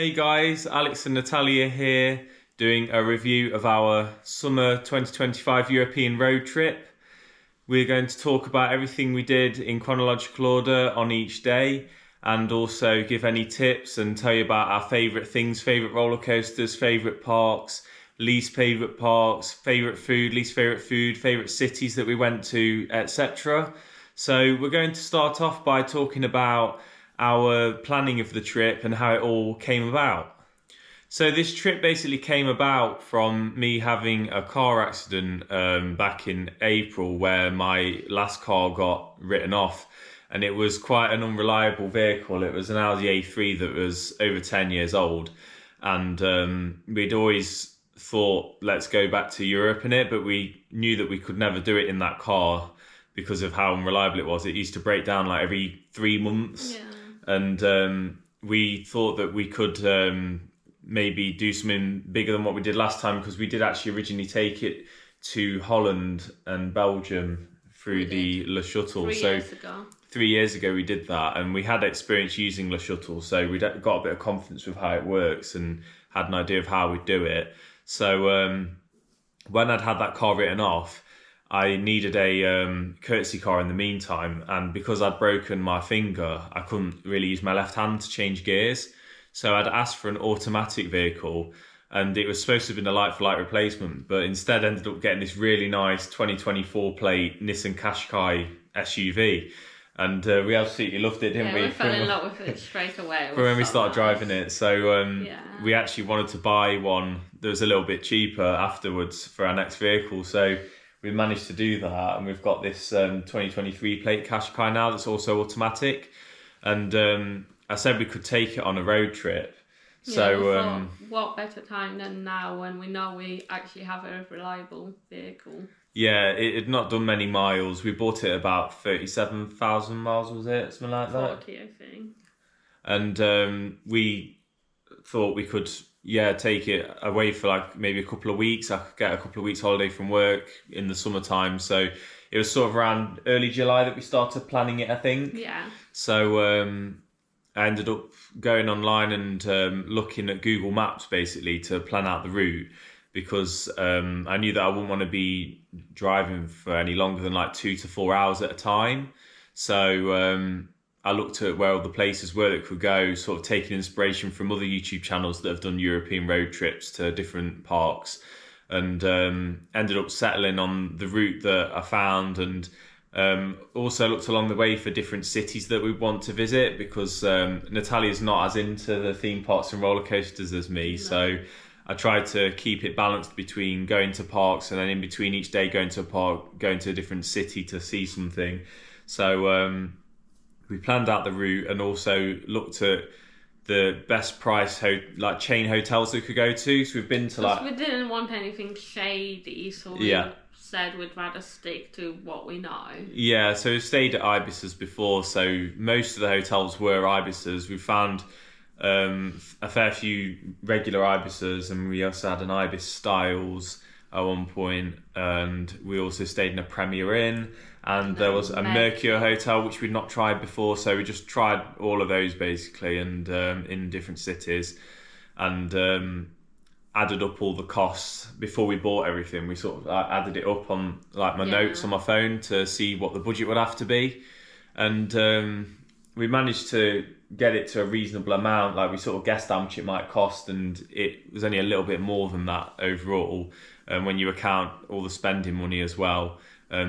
Hey guys, Alex and Natalia here doing a review of our summer 2025 European road trip. We're going to talk about everything we did in chronological order on each day and also give any tips and tell you about our favourite things, favourite roller coasters, favourite parks, least favourite parks, favourite food, least favourite food, favourite cities that we went to, etc. So we're going to start off by talking about our planning of the trip and how it all came about. So this trip basically came about from me having a car accident back in April where my last car got written off, and it was quite an unreliable vehicle. It was an Audi A3 that was over 10 years old, and we'd always thought let's go back to Europe in it, but we knew that we could never do it in that car because of how unreliable it was. It used to break down like every 3 months. Yeah. And we thought that we could maybe do something bigger than what we did last time, because we did actually originally take it to Holland and Belgium through the Le Shuttle. 3 years ago. 3 years ago we did that, and we had experience using Le Shuttle, so we got a bit of confidence with how it works and had an idea of how we'd do it. So when I'd had that car written off, I needed a courtesy car in the meantime, and because I'd broken my finger, I couldn't really use my left hand to change gears. So I'd asked for an automatic vehicle, and it was supposed to have been a like-for-like replacement, but instead ended up getting this really nice 2024 plate Nissan Qashqai SUV. And we absolutely loved it, didn't we? We fell in love with it straight away. From when we started driving it. So we actually wanted to buy one that was a little bit cheaper afterwards for our next vehicle. So we managed to do that, and we've got this 2023 plate Qashqai now that's also automatic. And I said we could take it on a road trip. So what better time than now when we know we actually have a reliable vehicle? Yeah, it had not done many miles. We bought it about 37,000 miles, was it? Something like that? 40, I think. And we thought we could take it away for like maybe a couple of weeks. I could get a couple of weeks holiday from work in the summertime. So it was sort of around early July that we started planning it, I think. Yeah. So I ended up going online and looking at Google Maps basically to plan out the route, because I knew that I wouldn't want to be driving for any longer than like 2 to 4 hours at a time. So I looked at where all the places were that could go, sort of taking inspiration from other YouTube channels that have done European road trips to different parks, and ended up settling on the route that I found, and also looked along the way for different cities that we want to visit, because Natalia's not as into the theme parks and roller coasters as me. No. So I tried to keep it balanced between going to parks and then in between each day going to a park, going to a different city to see something. So we planned out the route and also looked at the best price chain hotels we could go to. So we've been to we didn't want anything shady, so we said we'd rather stick to what we know. Yeah, so we've stayed at Ibis's before, so most of the hotels were Ibis's. We found a fair few regular Ibis's, and we also had an Ibis Styles at one point, and we also stayed in a Premier Inn, and there was a Mercure hotel which we'd not tried before, so we just tried all of those basically, and in different cities, and added up all the costs before we bought everything. We sort of added it up on like my notes on my phone to see what the budget would have to be, and we managed to get it to a reasonable amount. Like we sort of guessed how much it might cost, and it was only a little bit more than that overall. And when you account all the spending money as well,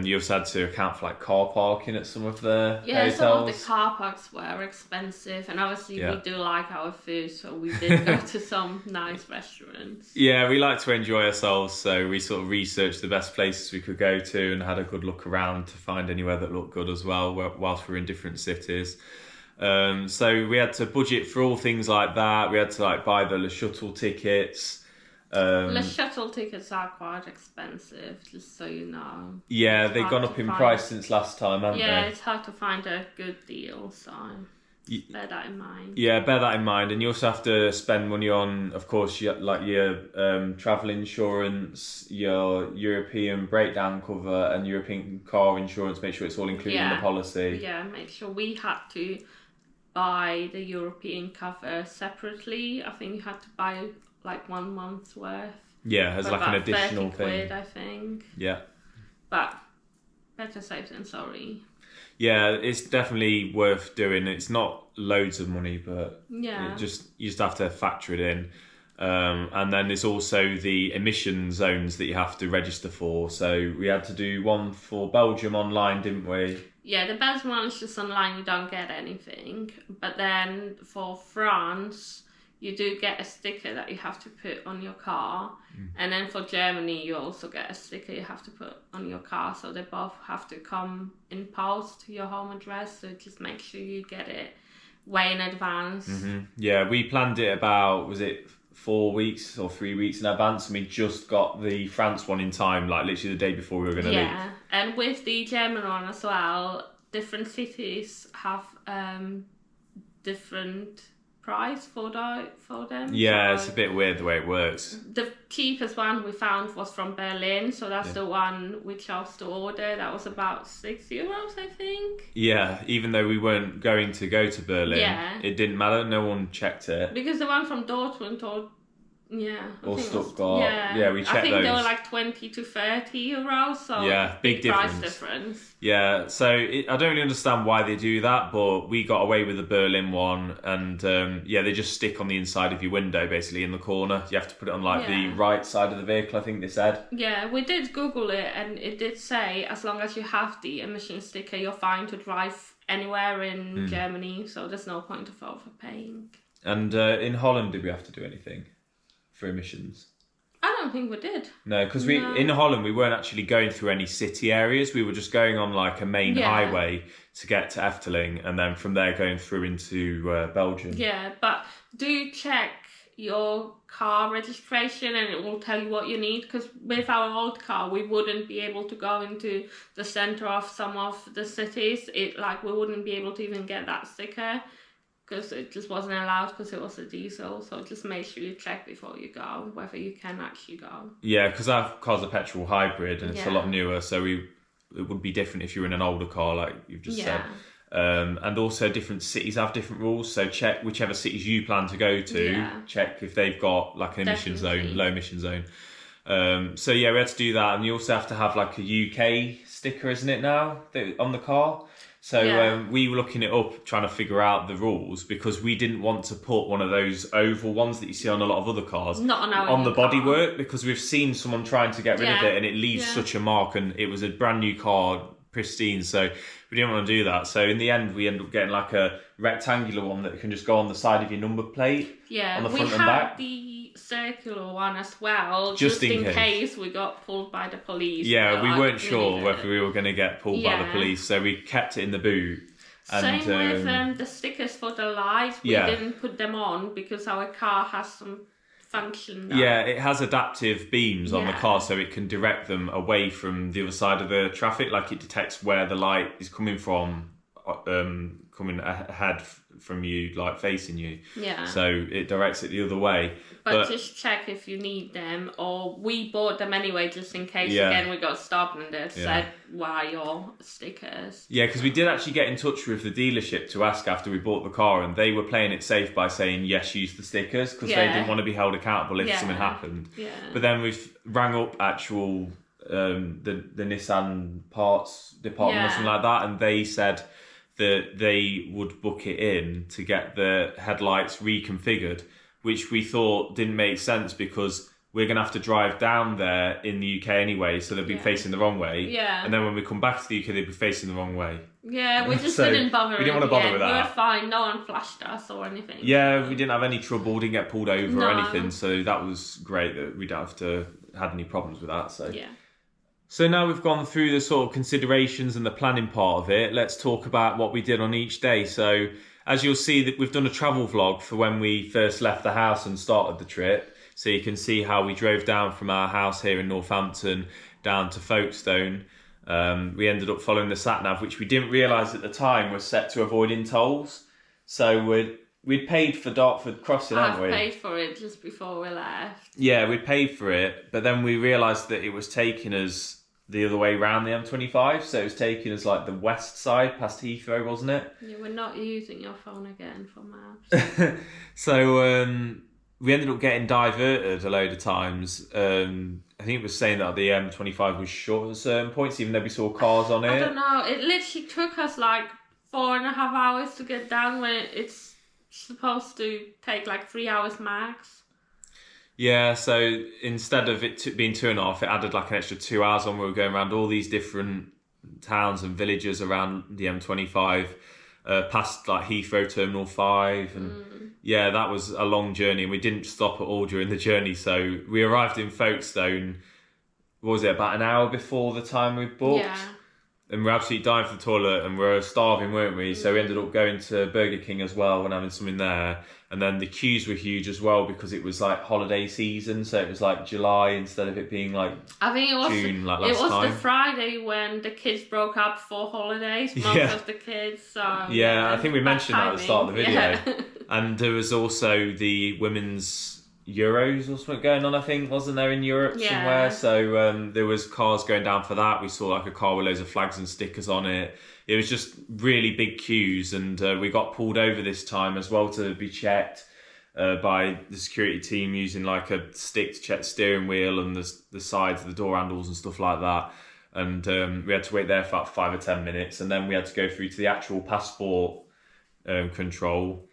you also had to account for like car parking at some of the hotels. Some of the car parks were expensive, and obviously we do like our food, so we did go to some nice restaurants. Yeah, we like to enjoy ourselves, so we sort of researched the best places we could go to and had a good look around to find anywhere that looked good as well whilst we were in different cities. So we had to budget for all things like that. We had to like buy the Le Shuttle tickets. The shuttle tickets are quite expensive, just so you know. Yeah, they've gone up in price since last time, haven't they? Yeah, it's hard to find a good deal, so bear that in mind. Yeah, bear that in mind. And you also have to spend money on, of course, your travel insurance, your European breakdown cover, and European car insurance. Make sure it's all included in the policy. Yeah, make sure we had to buy the European cover separately. I think you had to buy like 1 month's worth. Yeah, as like an additional 30 thing. quid, I think. Yeah. But better safe than sorry. Yeah, it's definitely worth doing. It's not loads of money, but yeah, you just have to factor it in. And then there's also the emission zones that you have to register for. So we had to do one for Belgium online, didn't we? Yeah, the Belgium one is just online, you don't get anything. But then for France, you do get a sticker that you have to put on your car. And then for Germany, you also get a sticker you have to put on your car. So they both have to come in post to your home address. So just make sure you get it way in advance. Yeah, we planned it about, was it 4 weeks or 3 weeks in advance, and we just got the France one in time, like literally the day before we were going to leave. Yeah, and with the German one as well, different cities have different price for them. Yeah, so it's a bit weird the way it works. the cheapest one we found was from Berlin, so that's the one we chose to order. That was about €6, I think. Yeah, even though we weren't going to go to Berlin, it didn't matter. No one checked it. Because the one from Dortmund or Stuttgart. Yeah, we checked those. I think they were like 20 to €30, so yeah, big price difference. Yeah, so I don't really understand why they do that, but we got away with the Berlin one, and they just stick on the inside of your window, basically in the corner. You have to put it on the right side of the vehicle, I think they said. Yeah, we did Google it, and it did say as long as you have the emission sticker, you're fine to drive anywhere in Germany, so there's no point of overpaying. And in Holland, did we have to do anything for emissions? I don't think we did. No, because in Holland we weren't actually going through any city areas. We were just going on like a main highway to get to Efteling, and then from there going through into Belgium. Yeah, but do check your car registration, and it will tell you what you need. Because with our old car, we wouldn't be able to go into the centre of some of the cities. We wouldn't be able to even get that sticker, because it just wasn't allowed because it was a diesel. So just make sure you check before you go whether you can actually go. Yeah, because our car's a petrol hybrid and it's a lot newer, so it would be different if you were in an older car, like you've just said. And also different cities have different rules, so check whichever cities you plan to go to, check if they've got like an emission zone, low emission zone. So we had to do that, and you also have to have like a UK sticker, isn't it now, on the car? So we were looking it up, trying to figure out the rules, because we didn't want to put one of those oval ones that you see on a lot of other cars on the bodywork, because we've seen someone trying to get rid of it and it leaves such a mark, and it was a brand new car, pristine, so we didn't want to do that. So in the end, we ended up getting like a rectangular one that can just go on the side of your number plate, on the front and back. The circular one as well, just in case we got pulled by the police. We weren't sure whether we were going to get pulled by the police, so we kept it in the boot. And, same with the stickers for the lights. We didn't put them on because our car has some function now. It has adaptive beams on the car, so it can direct them away from the other side of the traffic. Like it detects where the light is coming from, coming ahead from you, like facing you. So it directs it the other way. But just check if you need them, or we bought them anyway just in case again we got stopped and they said, why your stickers? Yeah, because we did actually get in touch with the dealership to ask after we bought the car, and they were playing it safe by saying yes, use the stickers, because they didn't want to be held accountable if something happened. But then we've rang up the Nissan parts department or something like that, and they said that they would book it in to get the headlights reconfigured, which we thought didn't make sense because we're going to have to drive down there in the UK anyway, so they'll be facing the wrong way. And then when we come back to the UK, they'll be facing the wrong way. We just didn't bother. We didn't want to bother with that. We were fine. No one flashed us or anything. We didn't have any trouble, didn't get pulled over or anything, so that was great that we don't have to had any problems with that. So now we've gone through the sort of considerations and the planning part of it, let's talk about what we did on each day. So as you'll see, that we've done a travel vlog for when we first left the house and started the trip. So you can see how we drove down from our house here in Northampton down to Folkestone. We ended up following the sat-nav, which we didn't realise at the time was set to avoiding tolls. So we'd paid for Dartford Crossing, hadn't we? I paid for it just before we left. Yeah, we paid for it, but then we realised that it was taking us the other way round the M25, so it was taking us like the west side past Heathrow, wasn't it? You were not using your phone again for maps. So we ended up getting diverted a load of times. I think it was saying that the M25 was short at certain points, even though we saw cars on it. I don't know. It literally took us like 4.5 hours to get down when it's supposed to take like 3 hours max. Yeah, so instead of it being 2.5, it added like an extra 2 hours on. We were going around all these different towns and villages around the M25, past like Heathrow Terminal 5. And yeah, that was a long journey, and we didn't stop at all during the journey. So we arrived in Folkestone, what was it, about an hour before the time we booked? Yeah. And we're absolutely dying for the toilet, and we're starving, weren't we? So we ended up going to Burger King as well and having something there. And then the queues were huge as well because it was like holiday season, so it was like July instead of it being like I think it was June like last it was time. the Friday when the kids broke up for holidays. Most of the kids. So yeah, I think we mentioned that at the start of the video. Yeah. And there was also the women's Euros or something going on, I think, wasn't there, in Europe somewhere? So there was cars going down for that. We saw like a car with loads of flags and stickers on it. It was just really big queues, and we got pulled over this time as well to be checked by the security team using like a stick to check the steering wheel and the sides of the door handles and stuff like that. And we had to wait there for about 5 or 10 minutes, and then we had to go through to the actual passport control.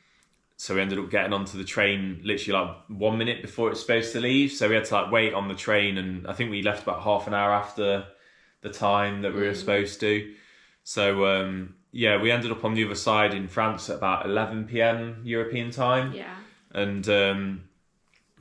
So we ended up getting onto the train literally like 1 minute before it was supposed to leave. So we had to like wait on the train, and I think we left about half an hour after the time that we were supposed to. So yeah, we ended up on the other side in France at about 11 p.m. European time. Yeah. And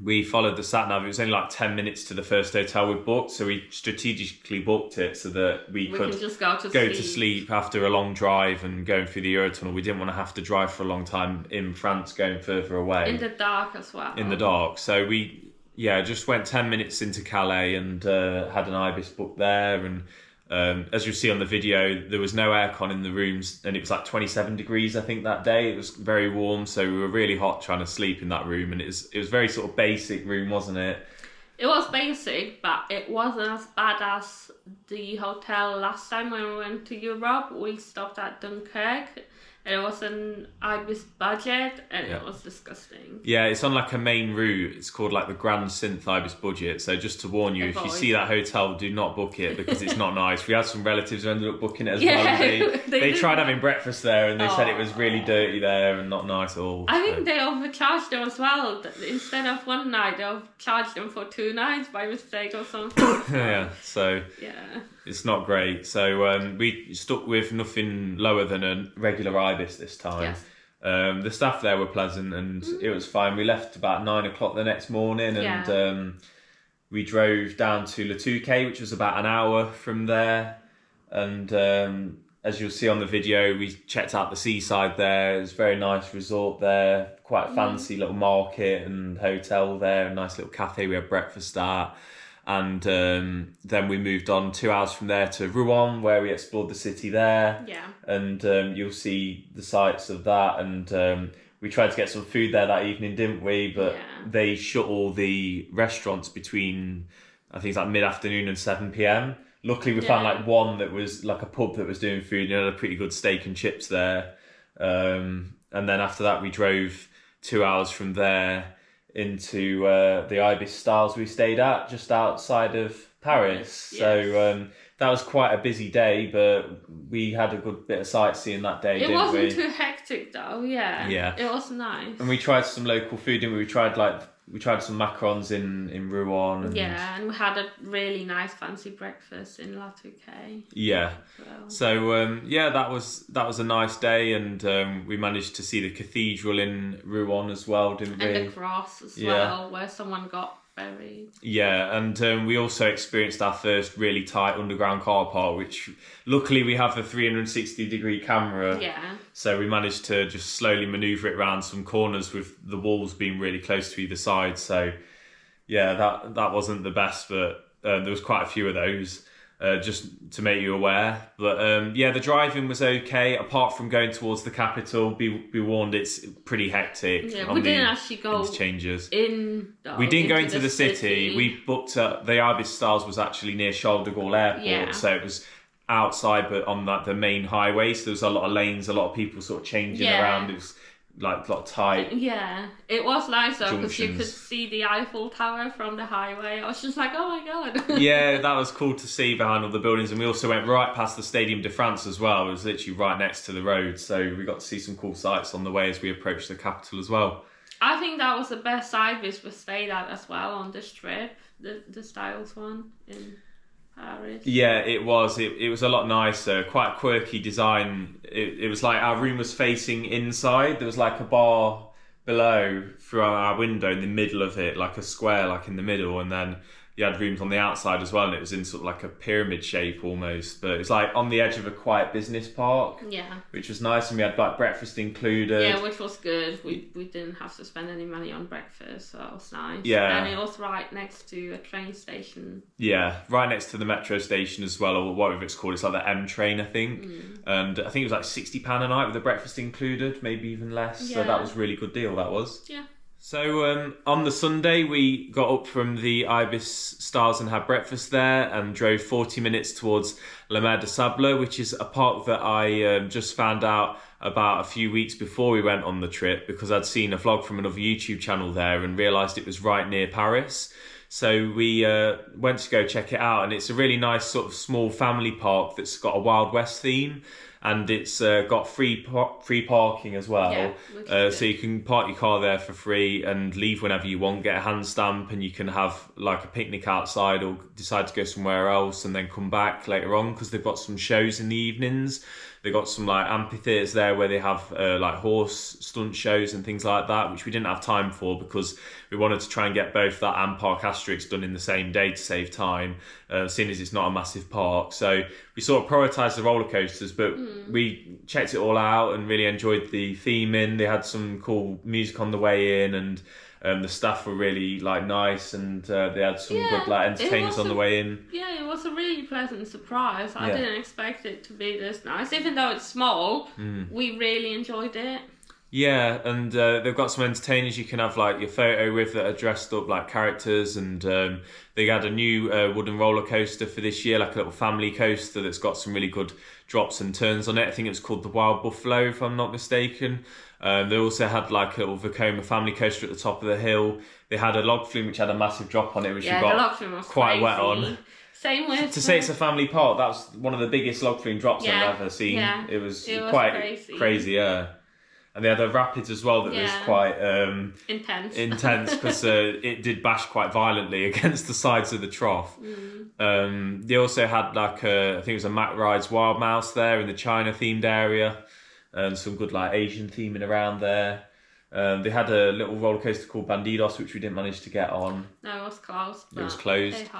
we followed the sat nav. It was only like 10 minutes to the first hotel we booked, so we strategically booked it so that we could just go to sleep after a long drive and going through the Eurotunnel. We didn't want to have to drive for a long time in France going further away. In the dark as well. In the dark. So we, just went 10 minutes into Calais and had an Ibis booked there. And as you see on the video, there was no aircon in the rooms, and it was like 27 degrees, I think, that day. It was very warm, so we were really hot trying to sleep in that room, and it was very sort of basic room, wasn't it? It was basic, but it wasn't as bad as the hotel last time when we went to Europe. We stopped at Dunkirk, and it was an Ibis budget, and it was disgusting. Yeah, it's on like a main route. It's called like the Grand Synth Ibis budget. So just to warn you, if you see that hotel, do not book it because it's not nice. We had some relatives who ended up booking it as well. They tried having breakfast there, and they said it was really dirty there and not nice at all. I think they overcharged them as well. Instead of one night, they overcharged them for 2 nights by mistake or something. So it's not great. So we stuck with nothing lower than a regular Ibis this time. Yes. The staff there were pleasant, and it was fine. We left about 9 o'clock the next morning, and we drove down to Le Touquet, which was about an hour from there. And as you'll see on the video, we checked out the seaside there. It was a very nice resort there, quite a fancy little market and hotel there, a nice little cafe we had breakfast at. And then we moved on 2 hours from there to Rouen, where we explored the city there. Yeah. And you'll see the sights of that. And we tried to get some food there that evening, didn't we? But they shut all the restaurants between, I think it's like mid-afternoon and 7 p.m. Luckily, we found like one that was like a pub that was doing food, and had a pretty good steak and chips there. And then after that, we drove 2 hours from there into the Ibis Styles we stayed at just outside of Paris. Yes. So that was quite a busy day, but we had a good bit of sightseeing that day, didn't we? It wasn't too hectic though, yeah. It was nice. And we tried some local food, didn't we? We tried some macarons in Rouen. And and we had a really nice fancy breakfast in La Touquet. Yeah. So that was a nice day, and we managed to see the cathedral in Rouen as well, didn't we? And the cross as well, where someone got buried. Yeah, and we also experienced our first really tight underground car park, which luckily we have the 360-degree camera. Yeah. So we managed to just slowly manoeuvre it around some corners with the walls being really close to either side. So yeah, that wasn't the best, but there was quite a few of those. just to make you aware. But yeah, the driving was okay. Apart from going towards the capital, be warned, it's pretty hectic. Yeah, we didn't actually go interchanges. we didn't go into the city. We booked the Ibis Styles was actually near Charles de Gaulle Airport, so it was outside, but on the main highway. So there was a lot of lanes, a lot of people sort of changing around. It was like a lot of tight. Yeah, it was nice though because you could see the Eiffel Tower from the highway. I was just like, oh my god. Yeah, that was cool to see behind all the buildings, and we also went right past the Stadium de France as well. It was literally right next to the road, so we got to see some cool sights on the way as we approached the capital as well. I think that was the best Ibis we stayed at as well on this trip, the Styles one in Paris. Yeah, it was. It was a lot nicer. Quite a quirky design. It was like our room was facing inside. There was like a bar below through our window in the middle of it, like a square, like in the middle, and then you had rooms on the outside as well, and it was in sort of like a pyramid shape almost. But it's like on the edge of a quiet business park. Yeah. Which was nice, and we had like breakfast included. Yeah, which was good. We didn't have to spend any money on breakfast, so it was nice. Yeah. And it was right next to a train station. Yeah, right next to the metro station as well, or whatever it's called. It's like the M train, I think. And I think it was like £60 a night with the breakfast included, maybe even less. So that was a really good deal, that was. Yeah. So on the Sunday, we got up from the Ibis Stars and had breakfast there and drove 40 minutes towards La Mer de Sable, which is a park that I just found out about a few weeks before we went on the trip because I'd seen a vlog from another YouTube channel there and realised it was right near Paris. So we went to go check it out, and it's a really nice sort of small family park that's got a Wild West theme. And it's got free parking as well. Yeah, so you can park your car there for free and leave whenever you want, get a hand stamp, and you can have like a picnic outside or decide to go somewhere else and then come back later on because they've got some shows in the evenings. They've got some like amphitheatres there where they have like horse stunt shows and things like that, which we didn't have time for because we wanted to try and get both that and Park Asterix done in the same day to save time, seeing as it's not a massive park. So we sort of prioritised the roller coasters, but we checked it all out and really enjoyed the theming. They had some cool music on the way in, and the staff were really like nice, and they had some good like entertainers on the way in. Yeah, it was a really pleasant surprise. I didn't expect it to be this nice, even though it's small. We really enjoyed it. Yeah, and they've got some entertainers you can have like your photo with that are dressed up like characters, and they had a new wooden roller coaster for this year, like a little family coaster that's got some really good drops and turns on it. I think it was called the Wild Buffalo, if I'm not mistaken. They also had like a little Vekoma family coaster at the top of the hill. They had a log flume which had a massive drop on it, which you got the log flume was quite crazy. wet on. Same with to say it's a family park, that was one of the biggest log flume drops I've ever seen. Yeah, it was quite crazy, yeah. And they had the rapids as well that was quite intense because it did bash quite violently against the sides of the trough. They also had like I think it was a Mack Rides Wild Mouse there in the China themed area, and some good like Asian theming around there. They had a little roller coaster called Bandidos, which we didn't manage to get on. No, it was closed. It was closed.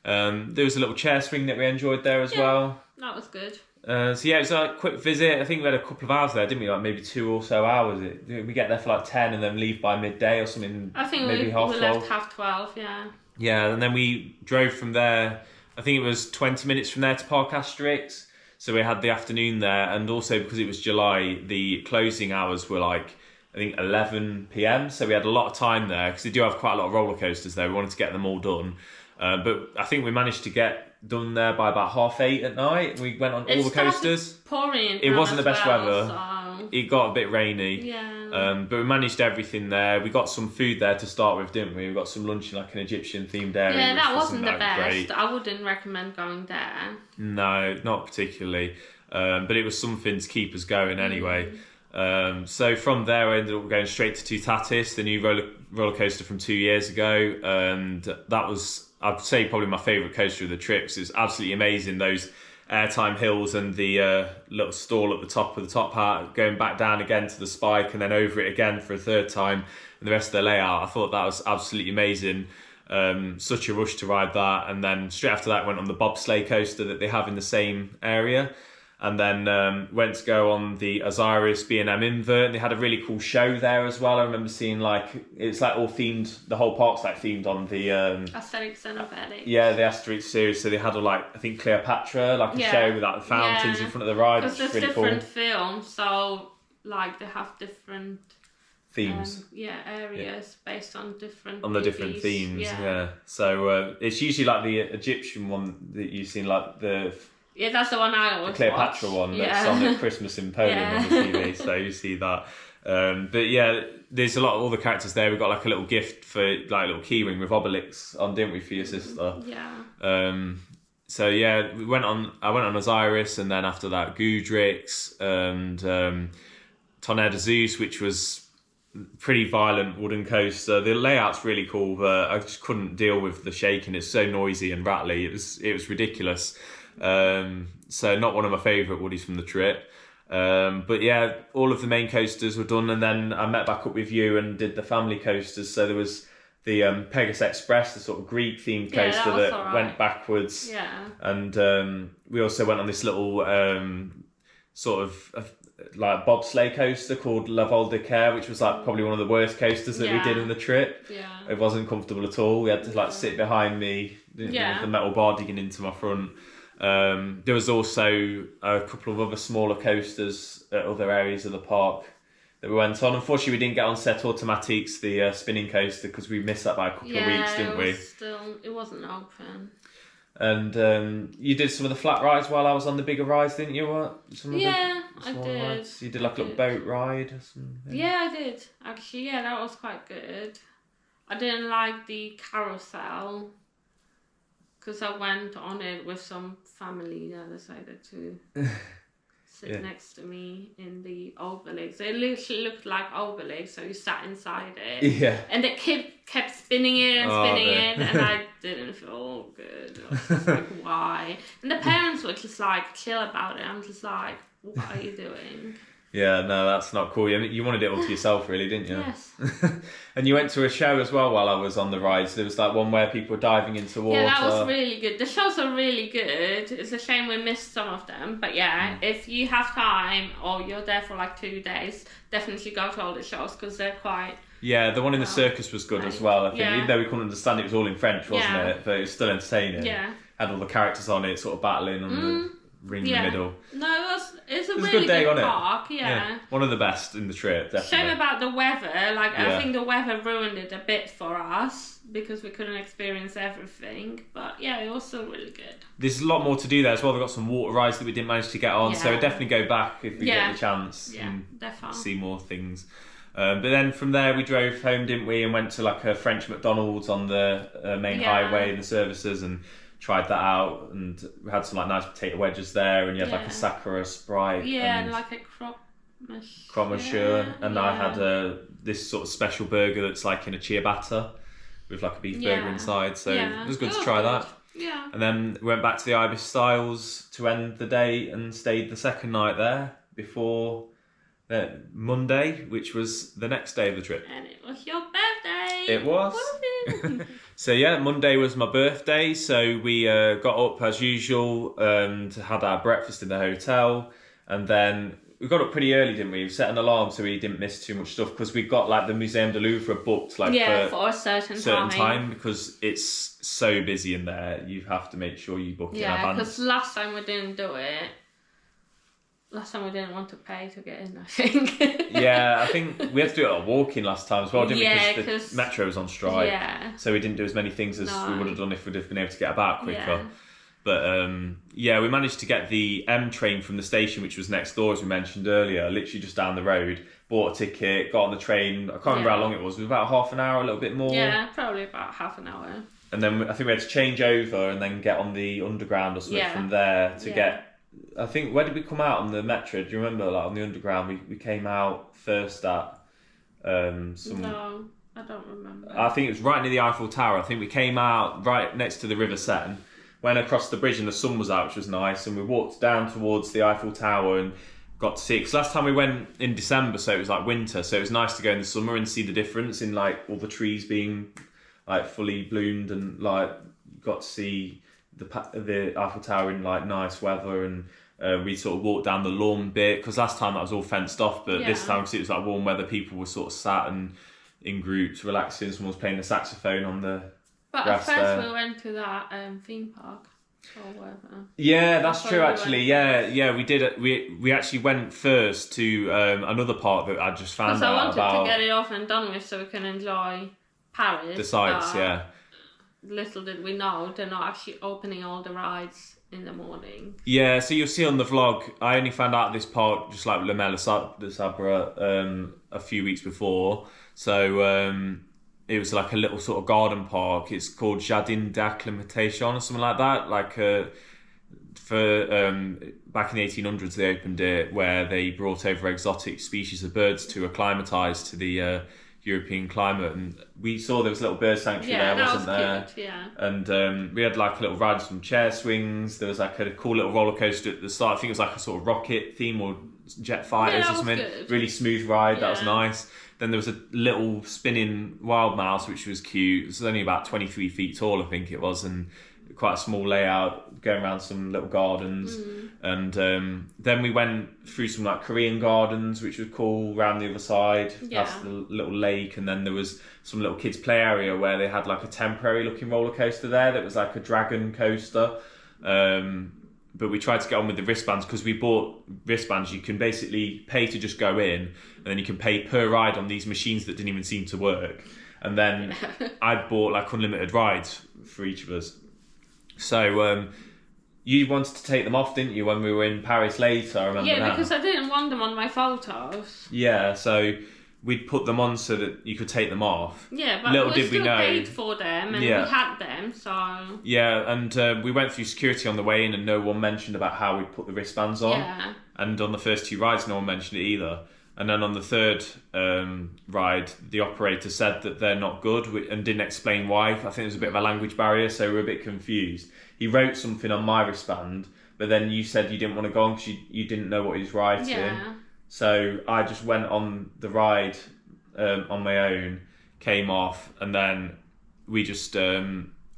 There was a little chair swing that we enjoyed there as well. That was good. So yeah, it was a quick visit. I think we had a couple of hours there, didn't we? Like maybe 2 or so hours. Did we get there for like 10 and then leave by midday or something? I think maybe we left 12:30. Yeah. Yeah, and then we drove from there. I think it was 20 minutes from there to Park Asterix. So we had the afternoon there, and also because it was July, the closing hours were like I think 11 p.m. So we had a lot of time there because they do have quite a lot of roller coasters there. We wanted to get them all done, but I think we managed to get done there by about 8:30 at night. We went on all the coasters. Pouring. It wasn't the best weather. So... It got a bit rainy. Yeah. But we managed everything there. We got some food there to start with, didn't we? We got some lunch in like an Egyptian themed area. Yeah, that wasn't the best. Great. I wouldn't recommend going there. No, not particularly. But it was something to keep us going anyway. So from there, I ended up going straight to Tutatis, the new roller coaster from 2 years ago, and that was, I'd say, probably my favourite coaster of the trip. It's absolutely amazing, those airtime hills and the little stall at the top of the top part, going back down again to the spike and then over it again for a third time, and the rest of the layout. I thought that was absolutely amazing. Such a rush to ride that, and then straight after that went on the bobsleigh coaster that they have in the same area. And then went to go on the Osiris B&M Invert. And they had a really cool show there as well. I remember seeing it's like all themed. The whole park's like themed on the Aesthetics and Obelix. Yeah, the Asterix series. So they had all I think Cleopatra, like a show with like the fountains in front of the ride. Because there's really different films, so like they have different themes. Areas based on different the different themes. Yeah. So it's usually like the Egyptian one that you've seen, like the. Yeah, that's the one I always Cleopatra watch. one that's on the Christmas in Poland on the TV, so you see that. But yeah, there's a lot of all the characters there. We got like a little gift for like a little keyring with Obelix on, didn't we, for your sister? Yeah. So yeah, I went on Osiris, and then after that Gudrix and Tonnerre de Zeus, which was pretty violent wooden coaster. The layout's really cool, but I just couldn't deal with the shaking. It's so noisy and rattly. It was ridiculous. So not one of my favourite woodies from the trip. But yeah, all of the main coasters were done, and then I met back up with you and did the family coasters. So there was the Pegasus Express, the sort of Greek themed coaster that went backwards. Yeah. And we also went on this little sort of like bobsleigh coaster called La Vol de Care, which was like probably one of the worst coasters that we did in the trip. Yeah. It wasn't comfortable at all. We had to sit behind me, with the metal bar digging into my front. There was also a couple of other smaller coasters at other areas of the park that we went on. Unfortunately, we didn't get on Set Automatiques, the spinning coaster, because we missed that by a couple of weeks, didn't we? It wasn't open. And you did some of the flat rides while I was on the bigger rides, didn't you? I did. Rides? You did like a little boat ride or something? Yeah, I did. Actually, yeah, that was quite good. I didn't like the carousel because I went on it with some family that decided to sit next to me in the Obelix. It literally looked like Obelix, so you sat inside it. Yeah. And the kid kept spinning it and spinning it, and I didn't feel good. I was just like, why? And the parents were just like chill about it. I'm just like, what are you doing? Yeah, no, that's not cool. You wanted it all to yourself, really, didn't you? Yes. And you went to a show as well while I was on the rides. There was like one where people were diving into water. Yeah, that was really good. The shows are really good. It's a shame we missed some of them. But yeah, if you have time or you're there for like 2 days, definitely go to all the shows because they're quite... Yeah, the one in the circus was good as well, I think. Even though we couldn't understand it, was all in French, wasn't it? But it was still entertaining. Yeah. Had all the characters on it, sort of battling on the ring in the middle. No, it's a It was really a good day, good wasn't it? park, yeah. One of the best in the trip, definitely. Shame about the weather. Like, I think the weather ruined it a bit for us because we couldn't experience everything. But yeah, it was still really good. There's a lot more to do there as well. They've got some water rides that we didn't manage to get on, so definitely go back if we get the chance and definitely see more things. But then from there we drove home, didn't we, and went to like a French McDonald's on the main highway in the services and tried that out, and we had some like nice potato wedges there, and you had like a Sakura Sprite and like a croque monsieur, and I had this sort of special burger that's like in a ciabatta with like a beef burger inside, so it was good to try that. Yeah. And then we went back to the Ibis Styles to end the day and stayed the second night there before Monday, which was the next day of the trip. And it was your birthday. It was. So yeah, Monday was my birthday, so we got up as usual and had our breakfast in the hotel, and then we got up pretty early, didn't we? We set an alarm so we didn't miss too much stuff, because we got like the Muséum du Louvre booked like for a certain time, because it's so busy in there. You have to make sure you book it in advance. Yeah, because last time we didn't do it. Last time we didn't want to pay to get in, I think. Yeah, I think we had to do it on walking last time as well, didn't we? Because the metro was on strike. Yeah. So we didn't do as many things as we would have done if we'd have been able to get about quicker. Yeah. But we managed to get the M train from the station, which was next door, as we mentioned earlier, literally just down the road. Bought a ticket, got on the train. I can't remember how long it was. It was about half an hour, a little bit more. Yeah, probably about half an hour. And then I think we had to change over and then get on the underground or something from there to get... I think, where did we come out on the metro? Do you remember, like on the underground? We came out first at No, I don't remember. I think it was right near the Eiffel Tower. I think we came out right next to the River Seine, went across the bridge and the sun was out, which was nice, and we walked down towards the Eiffel Tower and got to see it. Because last time we went in December, so it was like winter, so it was nice to go in the summer and see the difference in like all the trees being like fully bloomed, and like got to see the Eiffel Tower in like nice weather, and We sort of walked down the lawn bit because last time that was all fenced off, but this Yeah. time because it was like warm weather, people were sort of sat and in groups relaxing. Someone was playing the saxophone on the But grass at first there. we went to that theme park or whatever. Yeah, that's That's true. where we Actually, went yeah, we did it. We actually went first to another park that I just found Because I out wanted about to get it off and done with so we can enjoy Paris. the sites. but Yeah, Little did we know they're not actually opening all the rides in the morning. yeah. So you'll see on the vlog. I only found out this park just like Le Mela de Sabre a few weeks before. So it was like a little sort of garden park. It's called Jardin d'Acclimatation or something like that. Like for back in the 1800s, they opened it where they brought over exotic species of birds to acclimatise to the European climate, and we saw there was a little bird sanctuary Yeah, there, that wasn't was there? cute, yeah. And we had like a little ride, some chair swings. There was like a cool little roller coaster at the start. I think it was like a sort of rocket theme or jet fighters that or was something. good. Really smooth ride. That was Yeah. nice. Then there was a little spinning wild mouse, which was cute. It was only about 23 feet tall, I think it was, and quite a small layout, going around some little gardens. And then we went through some like Korean gardens, which was cool, round the other side, Yeah. past the little lake. And then there was some little kids' play area where they had like a temporary looking roller coaster there that was like a dragon coaster. But we tried to get on with the wristbands because we bought wristbands. You can basically pay to just go in, and then you can pay per ride on these machines that didn't even seem to work. And then I'd bought like unlimited rides for each of us. So you wanted to take them off, didn't you, when we were in Paris later? I remember Yeah, now. because I didn't want them on my photos. Yeah, so we'd put them on so that you could take them off. Yeah, but Little we did we still know. paid for them and Yeah. we had them, so Yeah, and we went through security on the way in, and no one mentioned about how we'd put the wristbands on. yeah. And on the first two rides, no one mentioned it either. And then on the third ride, the operator said that they're not good and didn't explain why. I think there was a bit of a language barrier, so we were a bit confused. He wrote something on my wristband, but then you said you didn't want to go on because you didn't know what he was writing. Yeah. So I just went on the ride on my own, came off, and then we just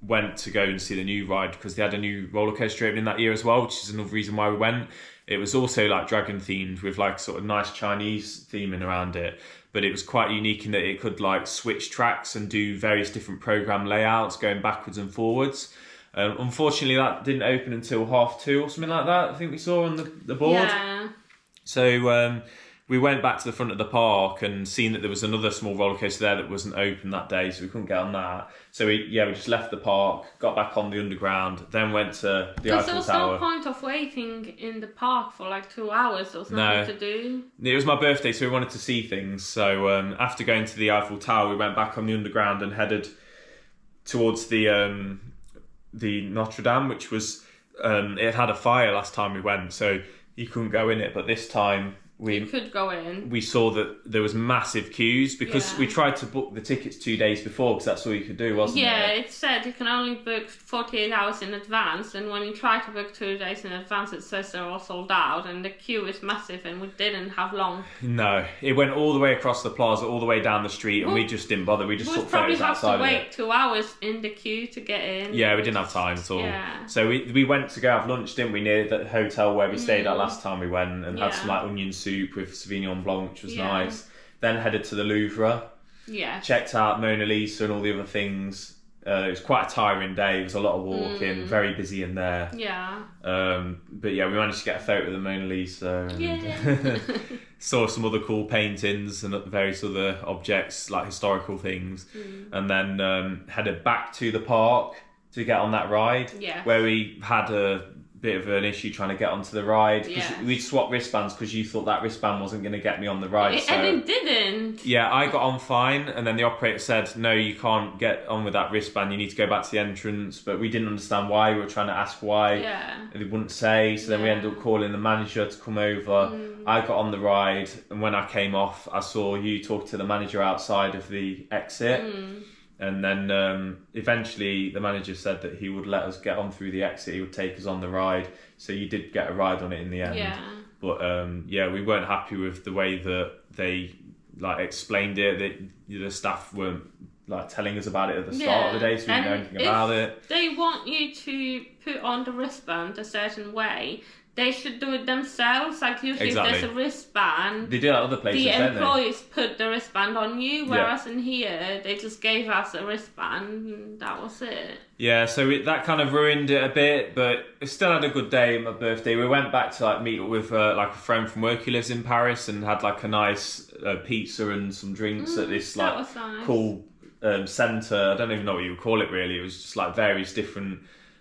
went to go and see the new ride because they had a new roller coaster opening that year as well, which is another reason why we went. It was also like dragon themed with like sort of nice Chinese theming around it, but it was quite unique in that it could like switch tracks and do various different program layouts going backwards and forwards. Unfortunately, that didn't open until 2:30 or something like that. I think we saw on the board. Yeah. So we went back to the front of the park and seen that there was another small roller coaster there that wasn't open that day, so we couldn't get on that. So we just left the park, got back on the underground, then went to the Because there Eiffel was Tower. no point of waiting in the park for like 2 hours. There was nothing to do. It was my birthday, so we wanted to see things. So after going to the Eiffel Tower, we went back on the underground and headed towards the Notre Dame, which was it had a fire last time we went, so you couldn't go in it. But this time You could go in. we saw that there was massive queues because Yeah. we tried to book the tickets 2 days before because that's all you could do, wasn't Yeah, it? it said you can only book 48 hours in advance, and when you try to book 2 days in advance, it says they're all sold out, and the queue is massive, and we didn't have long. No, it went all the way across the plaza, all the way down the street, and we Well, just didn't bother. We just We'd took probably photos have outside to of it. wait 2 hours in the queue to get in. Yeah, we didn't have time at all. Yeah. So we went to go have lunch, didn't we, near the hotel where we stayed at last time we went, and had Yeah. some like onion soup with Sauvignon Blanc, which was Yeah. nice. Then headed to the Louvre, Yeah. checked out Mona Lisa and all the other things. It was quite a tiring day. It was a lot of walking, very busy in there. Yeah. But yeah, we managed to get a photo of the Mona Lisa. And Yeah. saw some other cool paintings and various other objects, like historical things. And then headed back to the park to get on that ride. Yeah. Where we had a bit of an issue trying to get onto the ride. 'Cause Yeah. we'd swapped wristbands because you thought that wristband wasn't going to get me on the ride. And it didn't. Yeah, I got on fine, and then the operator said, no, you can't get on with that wristband, you need to go back to the entrance, but we didn't understand why. We were trying to ask why. Yeah. They wouldn't say, so then we Yeah. ended up calling the manager to come over. I got on the ride, and when I came off, I saw you talk to the manager outside of the exit. And then eventually the manager said that he would let us get on through the exit, he would take us on the ride, so you did get a ride on it in the end. Yeah. But yeah, we weren't happy with the way that they like explained it, that the staff weren't like telling us about it at the start of the day, so we didn't know anything about it. They want you to put on the wristband a certain way. they should do it themselves. Like usually if there's a wristband, they do that other places, the don't employees put the wristband on you, whereas in here they just gave us a wristband and that was it. Yeah, so that kind of ruined it a bit, but we still had a good day at my birthday. We went back to like meet up with like a friend from work who lives in Paris and had like a nice pizza and some drinks at this like nice. cool centre. I don't even know what you would call it really. It was just like various different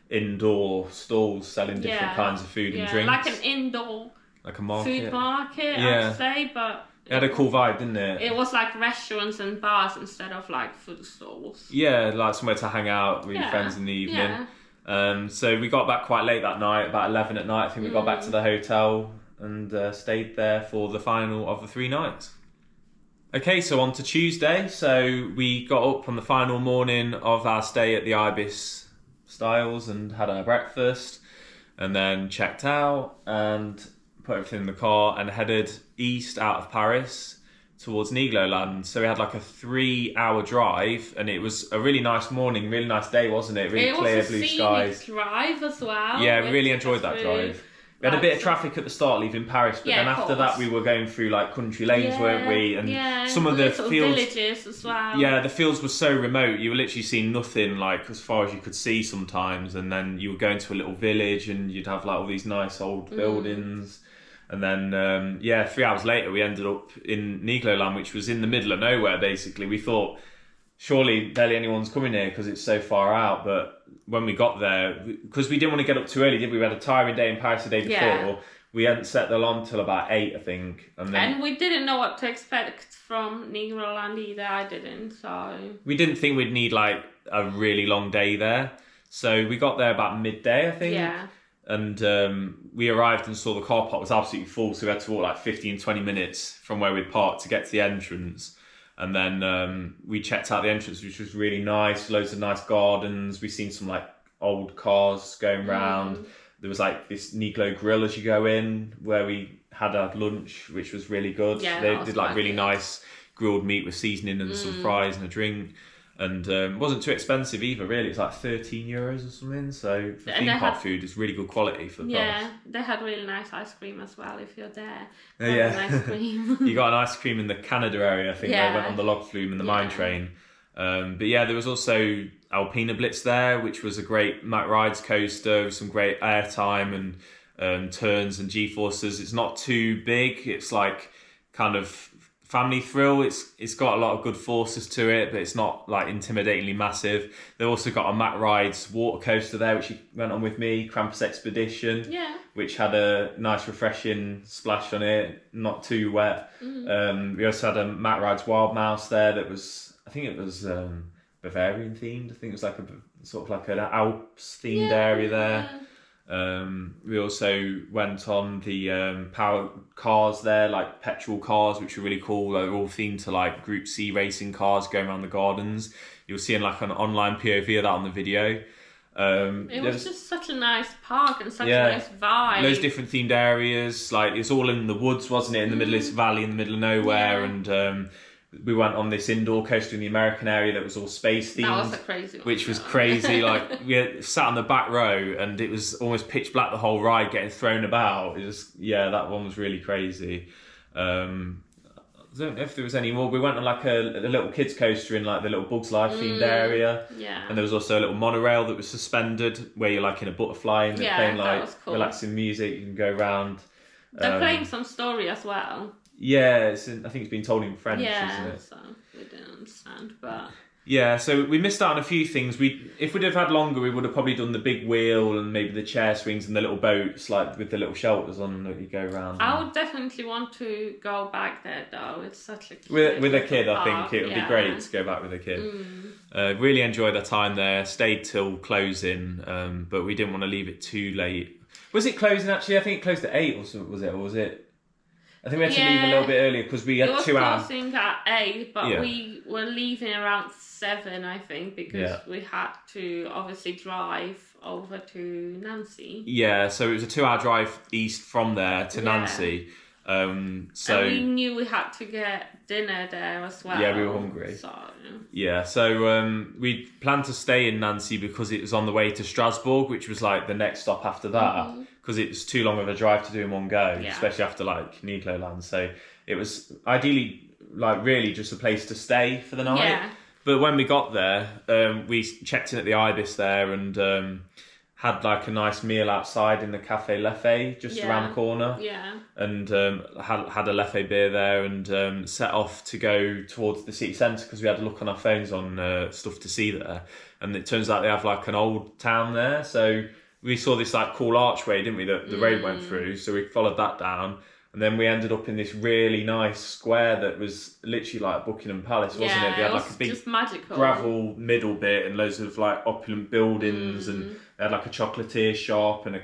indoor stalls selling different kinds of food and drinks. Like an indoor like a market. Food market, I'd say, but it had a cool vibe, didn't it? It was like restaurants and bars instead of like food stalls. Yeah, like somewhere to hang out with your friends in the evening. So we got back quite late that night, about 11 at night. I think we got back to the hotel and stayed there for the final of the 3 nights. Okay, so on to Tuesday. So we got up on the final morning of our stay at the Ibis Styles and had our breakfast and then checked out and put everything in the car and headed east out of Paris towards Nigloland. So we had like a 3-hour drive and it was a really nice morning, really nice day, wasn't it? Really clear blue skies. Drive as well. Yeah, really enjoyed that drive. We had a bit of traffic at the start leaving Paris, but then after that we were going through like country lanes, weren't we? And some of the fields, villages as well. Yeah, the fields were so remote. You were literally seeing nothing like as far as you could see sometimes. And then you were going to a little village and you'd have like all these nice old buildings. And then 3 hours later we ended up in Nigloland, which was in the middle of nowhere basically. We thought surely barely anyone's coming here because it's so far out, but when we got there, because we didn't want to get up too early, did we? We had a tiring day in Paris the day before. We hadn't set the alarm till about 8, I think. And we didn't know what to expect from Nigloland either. I didn't, so... We didn't think we'd need like a really long day there. So we got there about midday, I think. Yeah. And we arrived and saw the car park was absolutely full, so we had to walk like 15, 20 minutes from where we'd parked to get to the entrance. And then we checked out the entrance, which was really nice. Loads of nice gardens. We've seen some like old cars going round. There was like this Niglo grill as you go in, where we had our lunch, which was really good. Yeah, they did like really nice grilled meat with seasoning and some fries and a drink. And it wasn't too expensive either, really. It was like €13 or something. So for theme park food, it's really good quality for the price. Yeah, they had really nice ice cream as well if you're there. Ice cream. You got an ice cream in the Canada area, I think. They went on the log flume and the mine train. But yeah, there was also Alpina Blitz there, which was a great Mack Rides coaster with some great airtime and turns and G-forces. It's not too big. It's like kind of family thrill. It's got a lot of good forces to it, but it's not like intimidatingly massive. They've also got a Mack Rides water coaster there, which you went on with me, Krampus Expedition, which had a nice refreshing splash on it, not too wet. We also had a Mack Rides Wild Mouse there that was, I think it was Bavarian themed. I think it was like a sort of like an Alps themed area there. We also went on the power cars there, like petrol cars, which were really cool. They were all themed to like Group C racing cars going around the gardens. You'll see in like an online POV of that on the video. It was just such a nice park and such a nice vibe. Loads of different themed areas. Like it's all in the woods, wasn't it? In the middle of this valley, in the middle of nowhere, and we went on this indoor coaster in the American area that was all space themed. That was a crazy one. Which was crazy. Like we sat on the back row and it was almost pitch black the whole ride, getting thrown about. It was that one was really crazy. I don't know if there was any more. We went on like a little kids coaster in like the little Bugs Life themed area. Yeah. And there was also a little monorail that was suspended where you're like in a butterfly and they're playing like relaxing music. You can go around. They're playing some story as well. Yeah, I think it's been told in French, isn't it? So we didn't understand, but... Yeah, so we missed out on a few things. If we'd have had longer, we would have probably done the big wheel and maybe the chair swings and the little boats, like with the little shelters on that you go around. I would definitely want to go back there, though. It's such a cute with a kid, park. I think it would be great to go back with a kid. Really enjoyed our time there. Stayed till closing, but we didn't want to leave it too late. Was it closing, actually? I think it closed at 8, or was it? Or was it... I think we had to leave a little bit earlier because we had 2 hours. It was closing at 8, but we were leaving around 7, I think, because we had to obviously drive over to Nancy. Yeah, so it was a 2-hour drive east from there to Nancy. So and we knew we had to get dinner there as well. Yeah, we were hungry. So we planned to stay in Nancy because it was on the way to Strasbourg, which was like the next stop after that, because it was too long of a drive to do in one go, especially after like Nigloland. So it was ideally like really just a place to stay for the night. Yeah. But when we got there, we checked in at the Ibis there and had like a nice meal outside in the Café Leffe just around the corner. Yeah. And had a Leffe beer there and set off to go towards the city centre because we had a look on our phones on stuff to see there. And it turns out they have like an old town there. So we saw this like cool archway, didn't we, that the road went through. So we followed that down. And then we ended up in this really nice square that was literally like Buckingham Palace, wasn't it? They had like a big just magical gravel middle bit and loads of like opulent buildings and they had like a chocolatier shop and a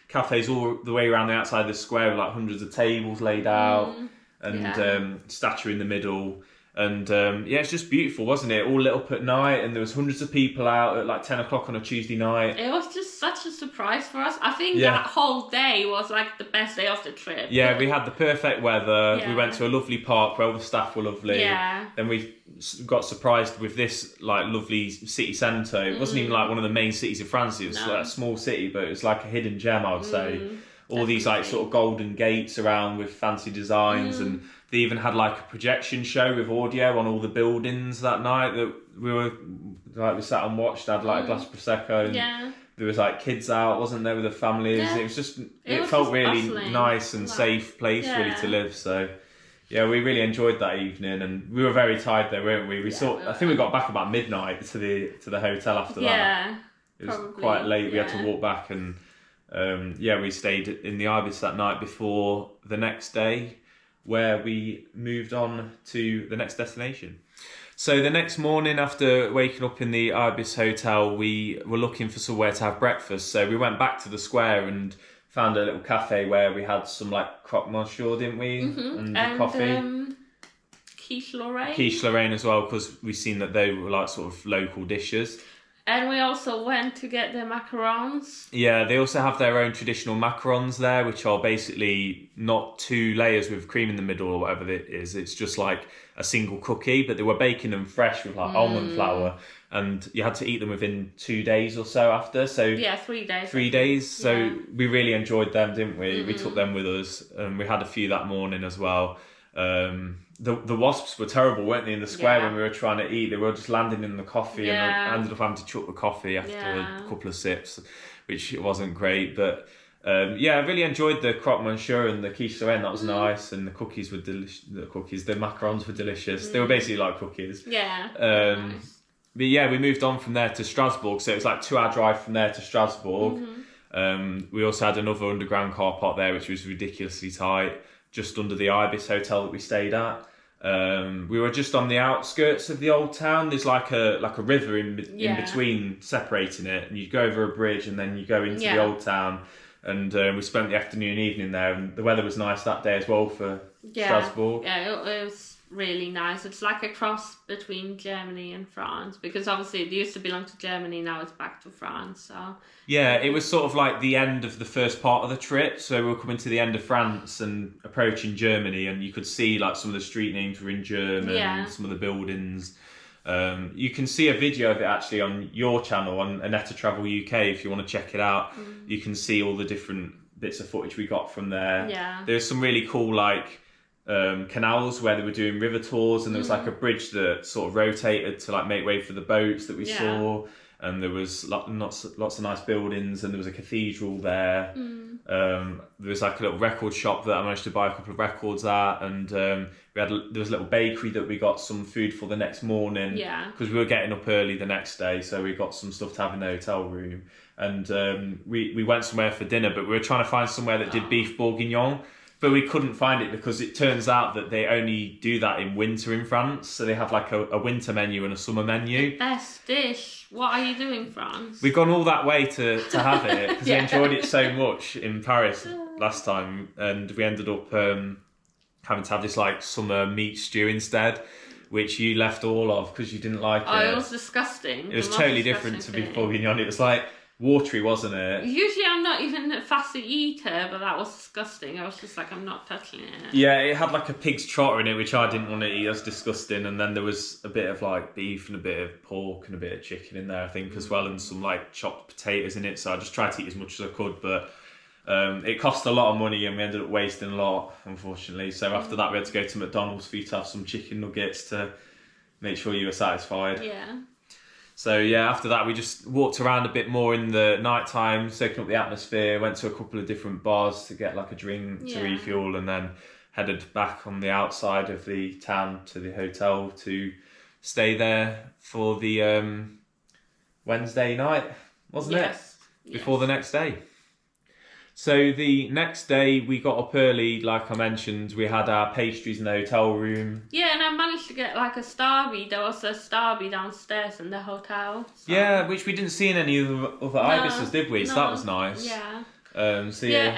cafes all the way around the outside of the square with like hundreds of tables laid out and statue in the middle. And it's just beautiful, wasn't it? All lit up at night and there was hundreds of people out at like 10 o'clock on a Tuesday night. It was just such a surprise for us. I think that whole day was like the best day of the trip. Yeah, we had the perfect weather. We went to a lovely park where all the staff were lovely. Yeah. Then we got surprised with this like lovely city centre. It wasn't even like one of the main cities of France. It was like a small city, but it was like a hidden gem, I would say. All these like sort of golden gates around with fancy designs and they even had like a projection show with audio on all the buildings that night that we sat and watched. Had like a glass of prosecco and there was like kids out, wasn't there, with their families. It was just it felt really bustling. nice and safe place really to live. So yeah, we really enjoyed that evening and we were very tired there, weren't we? I think we got back about midnight to the hotel after that. It was quite late. We had to walk back and we stayed in the Ibis that night before the next day, where we moved on to the next destination. So the next morning after waking up in the Ibis Hotel, we were looking for somewhere to have breakfast. So we went back to the square and found a little cafe where we had some like croque monsieur, didn't we? And coffee. Quiche Lorraine. Quiche Lorraine as well, because we've seen that they were like sort of local dishes. And we also went to get the macarons. Yeah, they also have their own traditional macarons there, which are basically not 2 layers with cream in the middle or whatever it is. It's just like a single cookie, but they were baking them fresh with like almond flour. And you had to eat them within 2 days or so after. So 3 days. 3 days. So we really enjoyed them, didn't we? We took them with us and we had a few that morning as well. The wasps were terrible, weren't they, in the square when we were trying to eat? They were just landing in the coffee and I ended up having to chuck the coffee after a couple of sips, which wasn't great. But I really enjoyed the croque monsieur and the quiche Lorraine. That was nice, and the cookies were delicious. The macarons were delicious. They were basically like cookies. Yeah. Nice. But yeah, we moved on from there to Strasbourg, so it was like 2-hour drive from there to Strasbourg. We also had another underground car park there, which was ridiculously tight, just under the Ibis Hotel that we stayed at. We were just on the outskirts of the old town. There's like a river in between separating it, and you go over a bridge and then you go into the old town. And we spent the afternoon and evening there, and the weather was nice that day as well for Strasbourg. Yeah, it was really nice. It's like a cross between Germany and France, because obviously it used to belong to Germany, now it's back to France. So yeah, it was sort of like the end of the first part of the trip. So we were coming to the end of France and approaching Germany, and you could see like some of the street names were in German, some of the buildings. You can see a video of it actually on your channel on Aneta Travel UK if you want to check it out. You can see all the different bits of footage we got from there. There's some really cool like canals where they were doing river tours, and there was like a bridge that sort of rotated to like make way for the boats that we saw, and there was lots of nice buildings, and there was a cathedral there. There was like a little record shop that I managed to buy a couple of records at, and there was a little bakery that we got some food for the next morning, because we were getting up early the next day, so we got some stuff to have in the hotel room. And we went somewhere for dinner, but we were trying to find somewhere that did beef bourguignon, but we couldn't find it because it turns out that they only do that in winter in France. So they have like a winter menu and a summer menu. The best dish. What are you doing, France? We've gone all that way to have it because we enjoyed it so much in Paris last time, and we ended up having to have this like summer meat stew instead, which you left all of because you didn't like it. It was disgusting. It was totally different to beef bourguignon. It was like watery, wasn't it? Usually I'm not even a fussy eater, but that was disgusting. I was just like, I'm not touching it. Yeah, it had like a pig's trotter in it, which I didn't want to eat. That's disgusting. And then there was a bit of like beef and a bit of pork and a bit of chicken in there, I think, as well, and some like chopped potatoes in it. So I just tried to eat as much as I could, but it cost a lot of money and we ended up wasting a lot, unfortunately. So after that, we had to go to McDonald's for you to have some chicken nuggets to make sure you were satisfied. Yeah. So yeah, after that we just walked around a bit more in the night time, soaking up the atmosphere, went to a couple of different bars to get like a drink to refuel, and then headed back on the outside of the town to the hotel to stay there for the Wednesday night, wasn't it? Before the next day. So the next day we got up early, like I mentioned, we had our pastries in the hotel room. Yeah, and I managed to get like a Starby. There was a Starby downstairs in the hotel. So. Yeah, which we didn't see in any of the other ibises, did we? So that was nice. Yeah.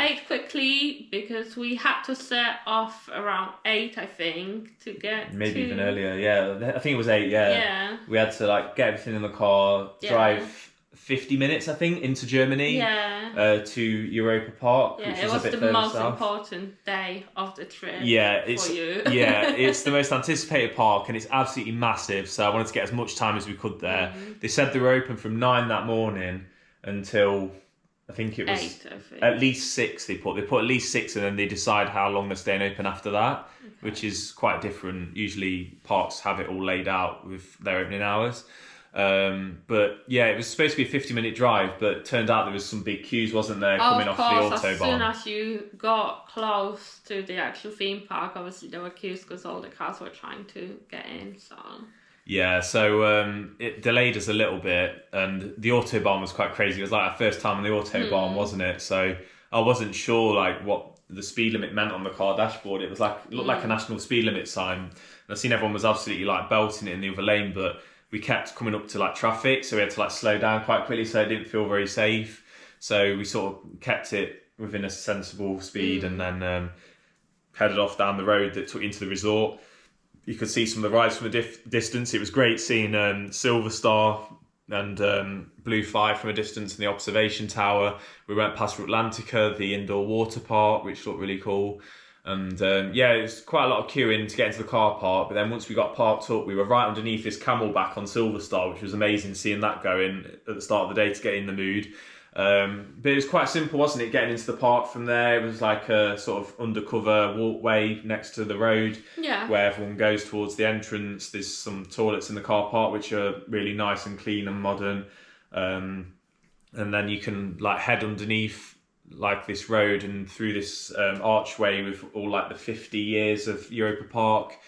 Ate quickly because we had to set off around 8, I think, to get maybe even earlier. Yeah, I think it was 8. Yeah. We had to like get everything in the car, drive 50 minutes, I think, into Germany. To Europa Park, which was a bit further south. It was the most important day of the trip. It's for you. It's the most anticipated park, and it's absolutely massive. So I wanted to get as much time as we could there. They said they were open from 9 that morning until I think it was 8, I think. At least 6. They put at least 6, and then they decide how long they're staying open after that, which is quite different. Usually parks have it all laid out with their opening hours. But yeah, it was supposed to be a 50-minute drive, but it turned out there was some big queues, wasn't there, coming off the Autobahn. As soon as you got close to the actual theme park, obviously there were queues because all the cars were trying to get in. So yeah, so it delayed us a little bit, and the Autobahn was quite crazy. It was like our first time on the Autobahn, wasn't it? So I wasn't sure like what the speed limit meant on the car dashboard. It was like it looked like a national speed limit sign, and I seen everyone was absolutely like belting it in the other lane, but we kept coming up to like traffic, so we had to like slow down quite quickly, so it didn't feel very safe. So we sort of kept it within a sensible speed, and then headed off down the road that took into the resort. You could see some of the rides from a distance. It was great seeing Silver Star and Blue 5 from a distance in the observation tower. We went past Atlantica, the indoor water park, which looked really cool. And it was quite a lot of queuing to get into the car park. But then once we got parked up, we were right underneath this camelback on Silver Star, which was amazing seeing that going at the start of the day to get in the mood. But it was quite simple, wasn't it, getting into the park from there? It was like a sort of undercover walkway next to the road where everyone goes towards the entrance. There's some toilets in the car park, which are really nice and clean and modern. And then you can like head underneath like this road and through this archway with all like the 50 years of Europa Park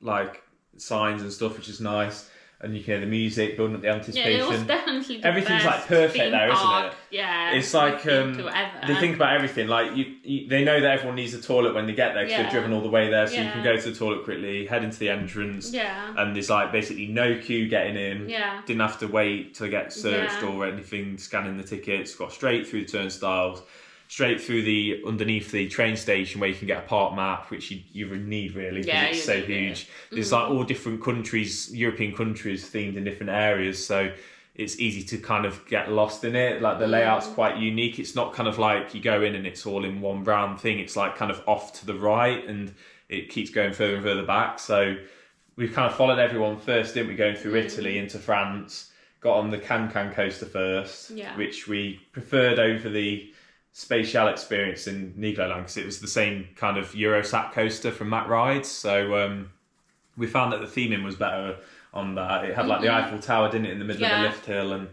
like signs and stuff, which is nice. And you can hear the music building up the anticipation. Yeah, it was definitely the everything's best like perfect there, park. isn't it? Yeah, it's like they think about everything. Like they know that everyone needs a toilet when they get there because they've driven all the way there, so you can go to the toilet quickly, head into the entrance. And there's like basically no queue getting in. Didn't have to wait to get searched or anything, scanning the tickets. Got straight through the turnstiles, straight through the underneath the train station where you can get a park map, which you need really because it's so huge. There's like all different countries, European countries themed in different areas, so it's easy to kind of get lost in it. Like the layout's quite unique. It's not kind of like you go in and it's all in one round thing. It's like kind of off to the right and it keeps going further and further back. So we've kind of followed everyone first, didn't we, going through Italy into France, got on the Can-Can coaster first, which we preferred over the Spatial experience in Nigloland because it was the same kind of Eurosat coaster from Mack Rides. So we found that the theming was better on that. It had like the Eiffel Tower, didn't it, in the middle of the lift hill, and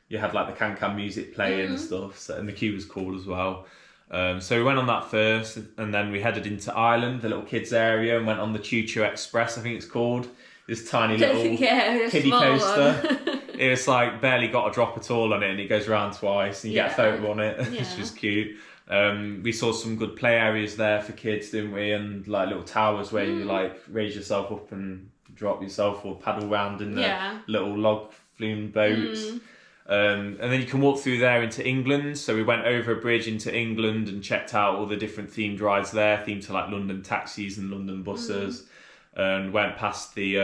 you had like the Can-Can music playing and stuff. So, and the queue was cool as well. So we went on that first, and then we headed into Ireland, the little kids area, and went on the Choo Choo Express, I think it's called. This tiny little kiddie coaster. It's like barely got a drop at all on it, and it goes around twice, and you get a photo on it. It's just cute. We saw some good play areas there for kids, didn't we? And like little towers where you like raise yourself up and drop yourself or paddle around in the little log flume boats. And then you can walk through there into England. So we went over a bridge into England and checked out all the different themed rides there, themed to like London taxis and London buses, and went past the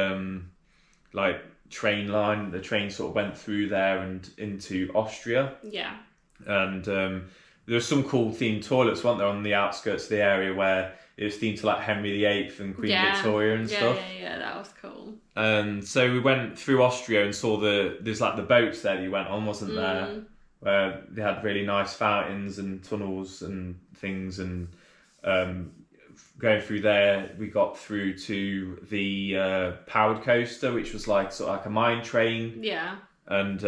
like train line. The train sort of went through there and into Austria. Yeah. And there were some cool themed toilets, weren't there, on the outskirts of the area where it was themed to like Henry VIII and Queen Victoria and stuff. Yeah, that was cool. And so we went through Austria and saw there's like the boats there that you went on, wasn't there? Where they had really nice fountains and tunnels and things. And going through there, we got through to the powered coaster, which was like sort of like a mine train. Yeah. And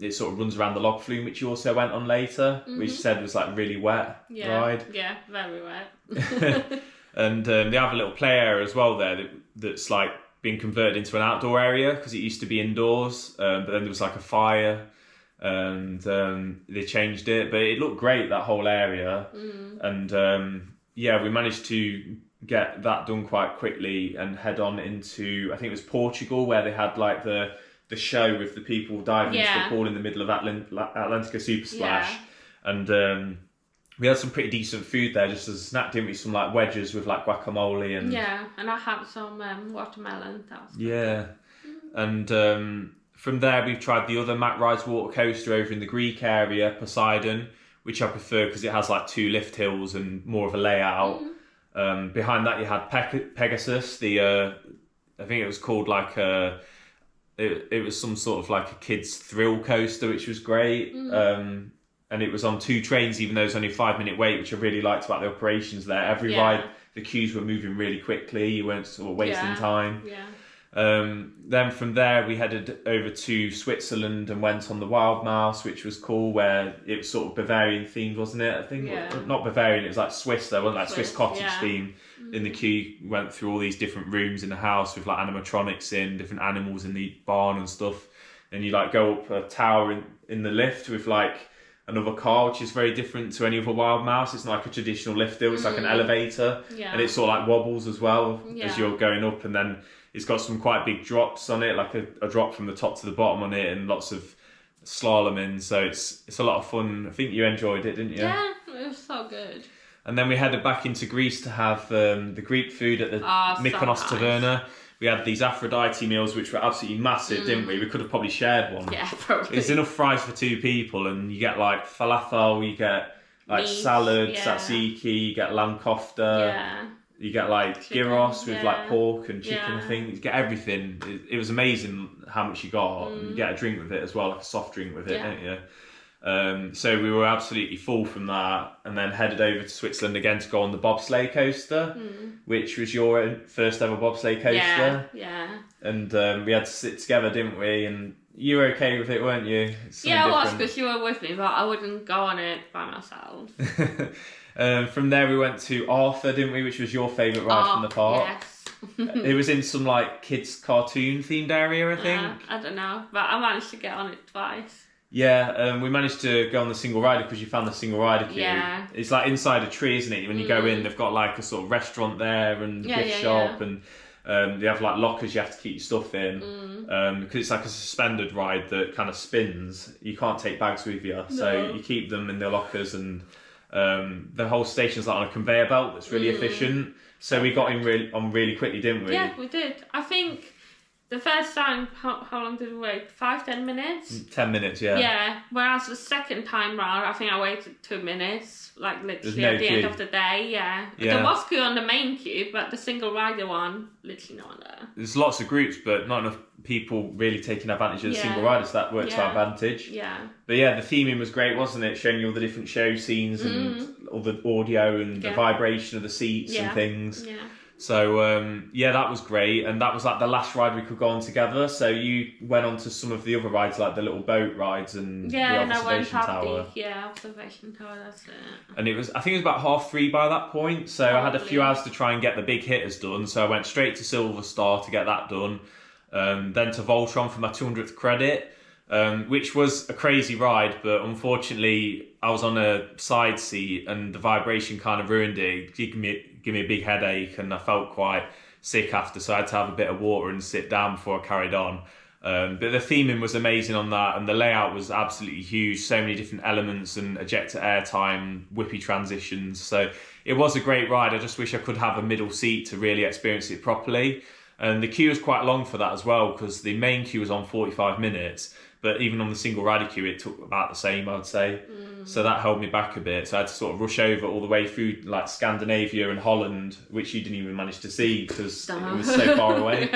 it sort of runs around the log flume, which you also went on later, which said was like really wet ride. Yeah, very wet. And they have a little play area as well there that's like been converted into an outdoor area because it used to be indoors, but then there was like a fire and they changed it. But it looked great, that whole area. And we managed to get that done quite quickly and head on into, I think it was Portugal, where they had like the show with the people diving into the pool in the middle of Atlantica Super Splash. And we had some pretty decent food there just as a snack, didn't we? Some like wedges with like guacamole and... Yeah, and I had some watermelon. That was good. And from there we've tried the other Mack Rides water coaster over in the Greek area, Poseidon, which I prefer because it has like 2 lift hills and more of a layout. Behind that you had Pegasus, I think it was called like it was some sort of like a kid's thrill coaster, which was great. And it was on 2 trains, even though it was only a 5-minute wait, which I really liked about the operations there. Every ride, the queues were moving really quickly. You weren't sort of wasting time. Then from there, we headed over to Switzerland and went on the Wild Mouse, which was cool, where it was sort of Bavarian themed, wasn't it? I think not Bavarian, it was like Swiss though, wasn't it? Like Swiss cottage theme. In the queue, went through all these different rooms in the house with like animatronics in, different animals in the barn and stuff. And you like go up a tower in the lift with like another car, which is very different to any other Wild Mouse. It's not like a traditional lift hill, it's like an elevator. And it sort of like wobbles as well as you're going up, and then it's got some quite big drops on it, like a drop from the top to the bottom on it, and lots of slaloming. So it's a lot of fun. I think you enjoyed it, didn't you? Yeah, it was so good. And then we headed back into Greece to have the Greek food at the Mykonos Taverna. We had these Aphrodite meals, which were absolutely massive, didn't we? We could have probably shared one. Yeah, probably. It's enough fries for 2 people, and you get like falafel, you get like meat, salad, tzatziki, you get lamb kofta, you get like chicken, gyros with like pork and chicken, I think. You get everything. It was amazing how much you got, and you get a drink with it as well, like a soft drink with it, don't you? So we were absolutely full from that, and then headed over to Switzerland again to go on the bobsleigh coaster, which was your first ever bobsleigh coaster. Yeah. And we had to sit together, didn't we? And you were okay with it, weren't you? I was, because you were with me, but I wouldn't go on it by myself. From there we went to Arthur, didn't we? Which was your favourite ride from the park. Yes. It was in some like kids cartoon themed area, I think. I don't know, but I managed to get on it twice. Yeah, we managed to go on the single rider because you found the single rider queue. Yeah. It's like inside a tree, isn't it? When you go in, they've got like a sort of restaurant there and gift shop, and they have like lockers you have to keep your stuff in. Because it's like a suspended ride that kind of spins. You can't take bags with you, so you keep them in the lockers, and the whole station's like on a conveyor belt that's really efficient. So we got in really quickly, didn't we? Yeah, we did. I think the first time, how long did we wait? 5-10 minutes? 10 minutes, yeah. Yeah, whereas the second time round, I think I waited 2 minutes, like literally no at the queue. end of the day, yeah. There was queue on the main queue, but the single rider one, literally no one there. There's lots of groups, but not enough people really taking advantage of the single rider, so that worked to our advantage. Yeah. But yeah, the theming was great, wasn't it? Showing you all the different show scenes and all the audio and the vibration of the seats and things. Yeah. So, that was great. And that was like the last ride we could go on together. So you went on to some of the other rides, like the little boat rides and the observation tower. Observation tower, that's it. And I think it was about 3:30 by that point. So I had a few hours to try and get the big hitters done. So I went straight to Silver Star to get that done. Then to Voltron for my 200th credit, which was a crazy ride. But unfortunately, I was on a side seat and the vibration kind of ruined it. It gave me a big headache, and I felt quite sick after, so I had to have a bit of water and sit down before I carried on. But the theming was amazing on that, and the layout was absolutely huge. So many different elements and ejector airtime, whippy transitions. So it was a great ride. I just wish I could have a middle seat to really experience it properly. And the queue was quite long for that as well, because the main queue was on 45 minutes, but even on the single rider queue, it took about the same, I would say. So that held me back a bit. So I had to sort of rush over all the way through like Scandinavia and Holland, which you didn't even manage to see because it was so far away.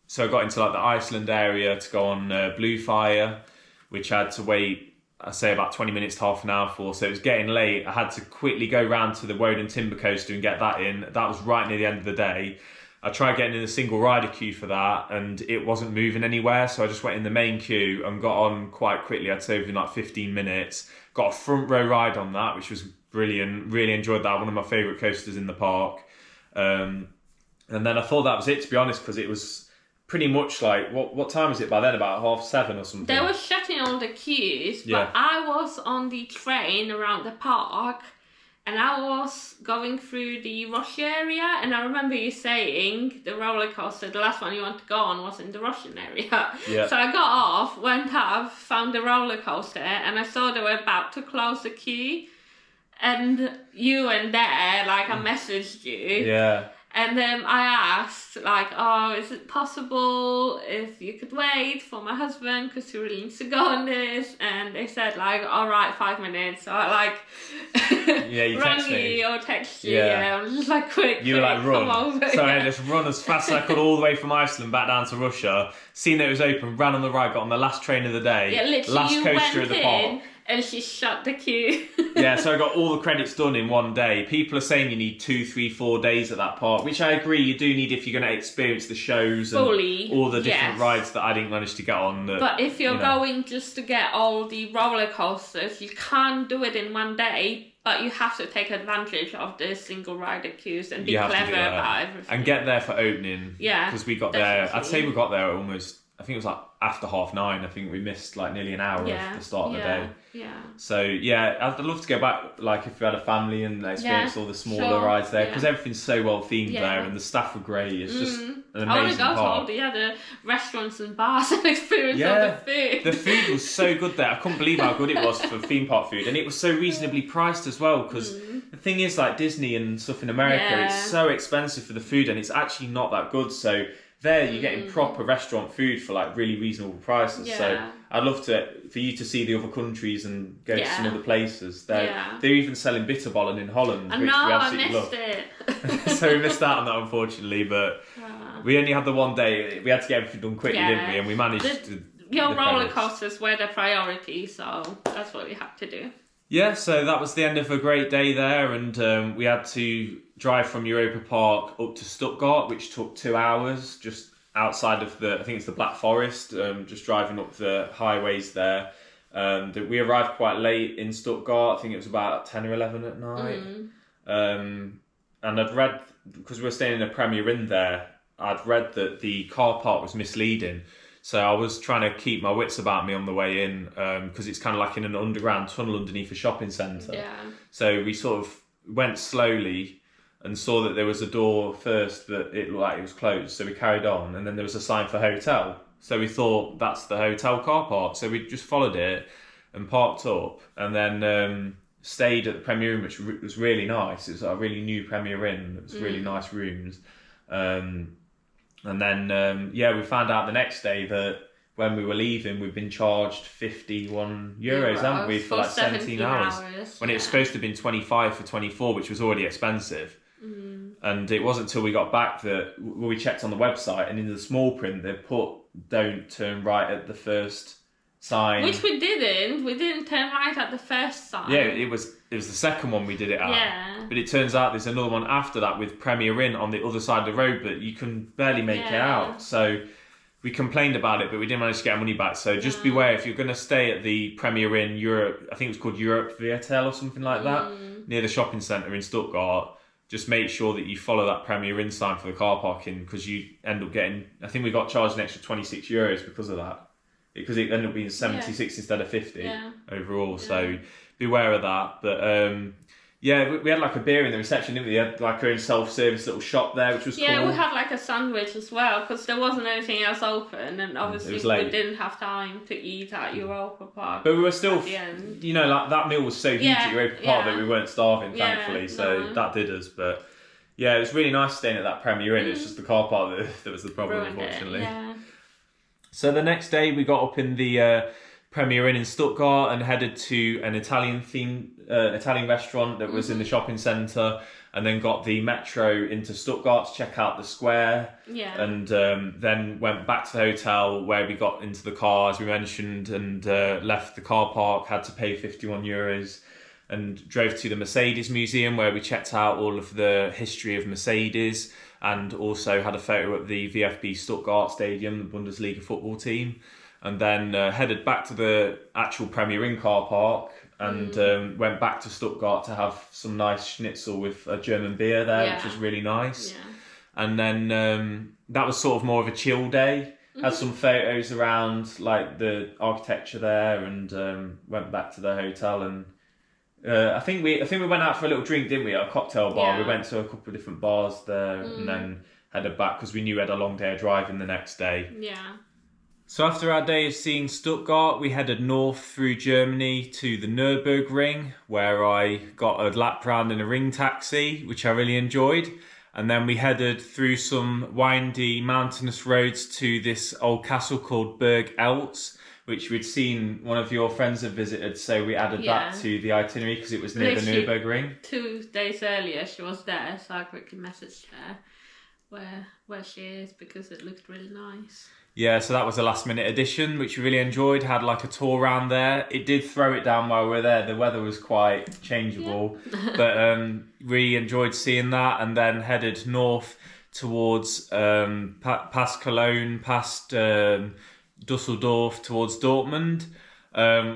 So I got into like the Iceland area to go on Blue Fire, which I had to wait, I say about 20 minutes to half an hour for. So it was getting late. I had to quickly go round to the Woden Timber Coaster and get that in. That was right near the end of the day. I tried getting in the single rider queue for that and it wasn't moving anywhere. So I just went in the main queue and got on quite quickly. I'd say within like 15 minutes. Got a front row ride on that, which was brilliant. Really enjoyed that. One of my favourite coasters in the park. And then I thought that was it, to be honest, because it was pretty much like, what time was it by then? About 7:30 or something? They were shutting all the queues, Yeah. but I was on the train around the park and I was going through the Russian area, and I remember you saying the roller coaster, the last one you want to go on, was in the Russian area. Yeah. So I got off, went up, found the roller coaster, and I saw they were about to close the queue. And you and there, like, I messaged you. Yeah. And then I asked, like, oh, is it possible if you could wait for my husband because he really needs to go on this? And they said, like, all right, 5 minutes. So I, like, you rang text me. you or text you. Yeah. Yeah, I was just like, quick. You were like, come run. over. So I just run as fast as I could all the way from Iceland back down to Russia. Seen that it was open, ran on the ride, got on the last train of the day. Yeah, literally, last you coaster went of the park. in and she shut the queue. Yeah, so I got all the credits done in one day. People are saying you need 2, 3, 4 days at that park, which I agree you do need if you're going to experience the shows and Fully, all the different yes. rides that I didn't manage to get on. But if you're going just to get all the roller coasters, you can't do it in one day, but you have to take advantage of the single rider queues and be clever about everything. And get there for opening. Yeah, because we got definitely. there, I'd say we got there almost, I think it was like after 9:30. I think we missed like nearly an hour of the start of the day. Yeah. So yeah, I'd love to go back, like if you had a family and experience all the smaller rides there, because everything's so well themed there and the staff were great. It's just an amazing I want to go to park. all the other restaurants and bars and experience all the food. The food was so good there. I couldn't believe how good it was for theme park food, and it was so reasonably priced as well, because the thing is, like Disney and stuff in America, it's so expensive for the food and it's actually not that good. So there you're getting proper restaurant food for like really reasonable prices. So I'd love for you to see the other countries and go to some other places. They're even selling bitterballen in Holland, which we absolutely love. It. So we missed out on that, unfortunately, but we only had the one day. We had to get everything done quickly, didn't we? And we managed to. Your roller coasters were the priority, so that's what we had to do. Yeah, so that was the end of a great day there, and we had to drive from Europa Park up to Stuttgart, which took 2 hours, just outside of I think it's the Black Forest, just driving up the highways there. We arrived quite late in Stuttgart. I think it was about 10 or 11 at night. And I'd read, because we were staying in a Premier Inn there, I'd read that the car park was misleading. So I was trying to keep my wits about me on the way in, because it's kind of like in an underground tunnel underneath a shopping centre. Yeah. So we sort of went slowly and saw that there was a door first that it looked like it was closed. So we carried on, and then there was a sign for hotel. So we thought that's the hotel car park. So we just followed it and parked up, and then stayed at the Premier Inn, which was really nice. It was a really new Premier Inn. It was really nice rooms. And then, we found out the next day that when we were leaving, we'd been charged €51, haven't we, for like 17 hours. When it was supposed to have been 25 for 24, which was already expensive. And it wasn't until we got back that we checked on the website, and in the small print, they put "Don't turn right at the first sign." Which we didn't. We didn't turn right at the first sign. Yeah, it was the second one we did it at. Yeah. But it turns out there's another one after that with Premier Inn on the other side of the road, but you can barely make it out. So we complained about it, but we didn't manage to get our money back. So just beware, if you're going to stay at the Premier Inn Europe, I think it was called Europe Viertel or something like that, near the shopping centre in Stuttgart, just make sure that you follow that Premier Inn sign for the car parking, because you end up getting, I think we got charged an extra €26 because of that. Because it ended up being 76 instead of 50 overall. So beware of that. But we had like a beer in the reception, didn't we? We had like our own self-service little shop there, which was cool. Yeah, we had like a sandwich as well, because there wasn't anything else open, and obviously we didn't have time to eat at Europa Park. But we were still, at the end. Like that meal was so huge at Europa Park that we weren't starving, thankfully. So that did us. But Yeah, it was really nice staying at that Premier Inn. It's just the car park that was the problem, Ruined it, unfortunately. yeah. So the next day we got up in the Premier Inn in Stuttgart and headed to an Italian restaurant that was in the shopping centre, and then got the metro into Stuttgart to check out the square. Yeah. And then went back to the hotel where we got into the car, as we mentioned, and left the car park, had to pay €51, and drove to the Mercedes Museum where we checked out all of the history of Mercedes, and also had a photo at the VfB Stuttgart Stadium, the Bundesliga football team, and then headed back to the actual Premier Inn car park and went back to Stuttgart to have some nice schnitzel with a German beer there, which was really nice. Yeah. And then that was sort of more of a chill day. Had some photos around like the architecture there, and went back to the hotel, and I think we went out for a little drink, didn't we, at a cocktail bar. We went to a couple of different bars there, and then headed back because we knew we had a long day of driving the next day. Yeah. So after our day of seeing Stuttgart, we headed north through Germany to the Nürburgring, where I got a lap round in a ring taxi, which I really enjoyed. And then we headed through some windy mountainous roads to this old castle called Burg Eltz, which we'd seen one of your friends had visited, so we added that to the itinerary because it was near the Nürburgring. 2 days earlier she was there, so I quickly messaged her where she is because it looked really nice. Yeah, so that was a last minute addition, which we really enjoyed. Had like a tour around there. It did throw it down while we were there. The weather was quite changeable, but really enjoyed seeing that. And then headed north towards past Cologne, past Dusseldorf, towards Dortmund,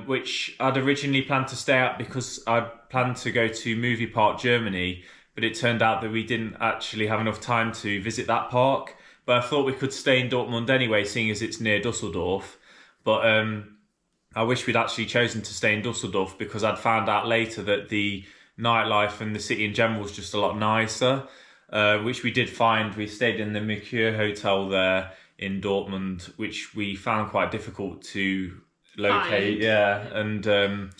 which I'd originally planned to stay at because I'd planned to go to Movie Park Germany, but it turned out that we didn't actually have enough time to visit that park. But I thought we could stay in Dortmund anyway, seeing as it's near Dusseldorf. But I wish we'd actually chosen to stay in Dusseldorf, because I'd found out later that the nightlife and the city in general was just a lot nicer, which we did find. We stayed in the Mercure Hotel there in Dortmund, which we found quite difficult to locate. And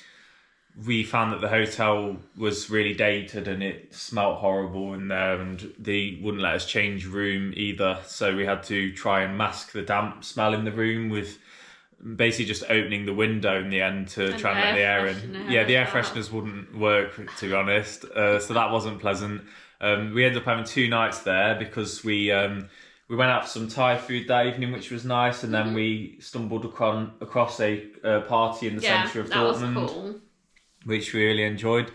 we found that the hotel was really dated and it smelt horrible in there, and they wouldn't let us change room either. So we had to try and mask the damp smell in the room with basically just opening the window in the end to try and let the air in. Yeah, the air fresheners wouldn't work, to be honest. So that wasn't pleasant. We ended up having 2 nights there because we went out for some Thai food that evening, which was nice, and then we stumbled across a party in the centre of Dortmund. Was cool. Which we really enjoyed.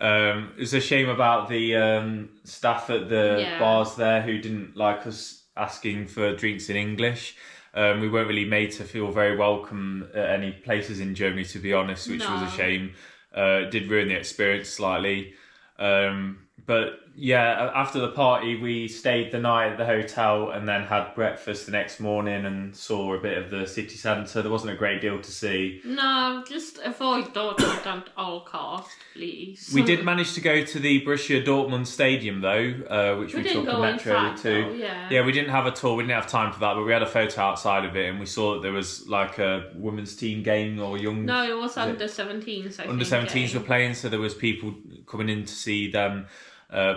It was a shame about the staff at the bars there who didn't like us asking for drinks in English. We weren't really made to feel very welcome at any places in Germany, to be honest, which was a shame. It did ruin the experience slightly. But yeah, after the party, we stayed the night at the hotel and then had breakfast the next morning and saw a bit of the city centre. There wasn't a great deal to see. No, just avoid Dortmund at all costs, please. We did manage to go to the Borussia Dortmund Stadium though, which we took a metro to. Yeah, we didn't have a tour. We didn't have time for that, but we had a photo outside of it, and we saw that there was like a women's team game or young. No, it was under 17s. Under 17s were playing, so there was people coming in to see them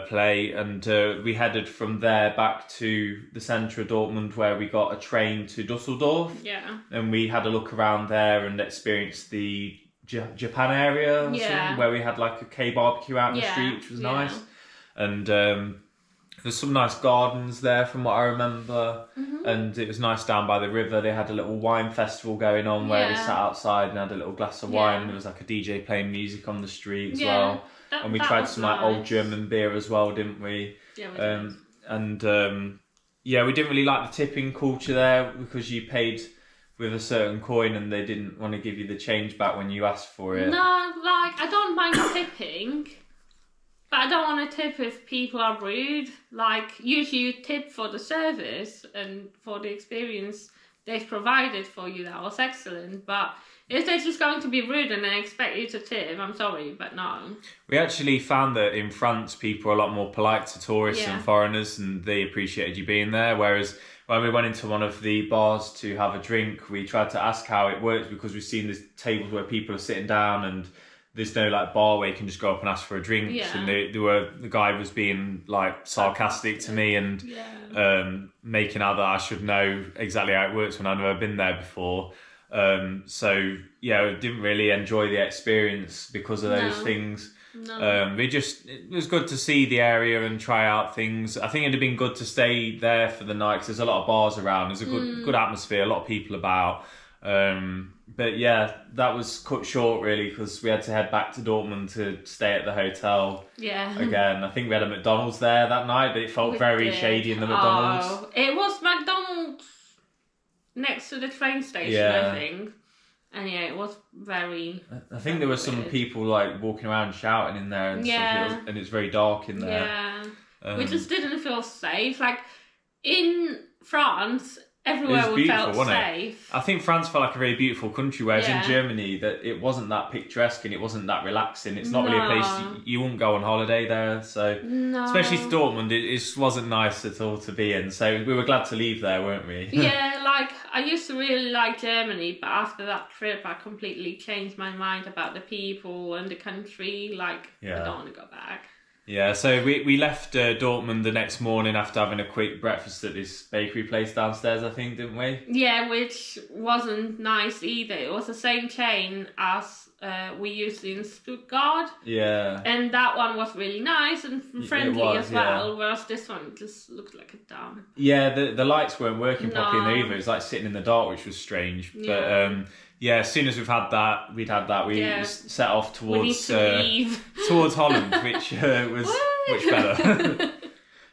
play, and we headed from there back to the centre of Dortmund, where we got a train to Dusseldorf. Yeah. And we had a look around there and experienced the Japan area, where we had like a K-barbecue out in the street, which was nice. And there's some nice gardens there from what I remember. And it was nice down by the river. They had a little wine festival going on where we sat outside and had a little glass of wine. There was like a DJ playing music on the street as well. And we tried some like old German beer as well, didn't we? Yeah, we did. And we didn't really like the tipping culture there, because you paid with a certain coin and they didn't want to give you the change back when you asked for it. No, like, I don't mind tipping, but I don't want to tip if people are rude. Like, usually you tip for the service and for the experience they've provided for you. That was excellent, but if they're just going to be rude and they expect you to tip, I'm sorry, but no. We actually found that in France, people are a lot more polite to tourists and foreigners, and they appreciated you being there. Whereas when we went into one of the bars to have a drink, we tried to ask how it works, because we've seen these tables where people are sitting down and there's no like bar where you can just go up and ask for a drink. Yeah. And the guy was being like sarcastic to me and making out that I should know exactly how it works when I've never been there before. So yeah, I didn't really enjoy the experience because of those things. No. It was good to see the area and try out things. I think it'd have been good to stay there for the night because there's a lot of bars around. There's a good atmosphere, a lot of people about. But yeah, that was cut short really because we had to head back to Dortmund to stay at the hotel. Yeah. Again, I think we had a McDonald's there that night, but it felt very shady in the McDonald's. Oh, it was McDonald's next to the train station, I think. And yeah, it was very. I think there were some people like walking around shouting in there and stuff, and it's very dark in there. Yeah, we just didn't feel safe. Like in France, everywhere we felt safe. I think France felt like a very beautiful country, whereas in Germany, that it wasn't that picturesque and it wasn't that relaxing. It's not really a place you wouldn't go on holiday there. So especially to Dortmund, it just wasn't nice at all to be in. So we were glad to leave there, weren't we? Yeah, like I used to really like Germany, but after that trip, I completely changed my mind about the people and the country. Like I don't want to go back. Yeah, so we left Dortmund the next morning after having a quick breakfast at this bakery place downstairs, I think, didn't we? Yeah, which wasn't nice either. It was the same chain as we used in Stuttgart. Yeah. And that one was really nice and friendly as well, whereas this one just looked like a dump. Yeah, the lights weren't working properly in there either. It was like sitting in the dark, which was strange. Yeah. But yeah, as soon as we'd had that, we set off towards towards Holland, which was much better.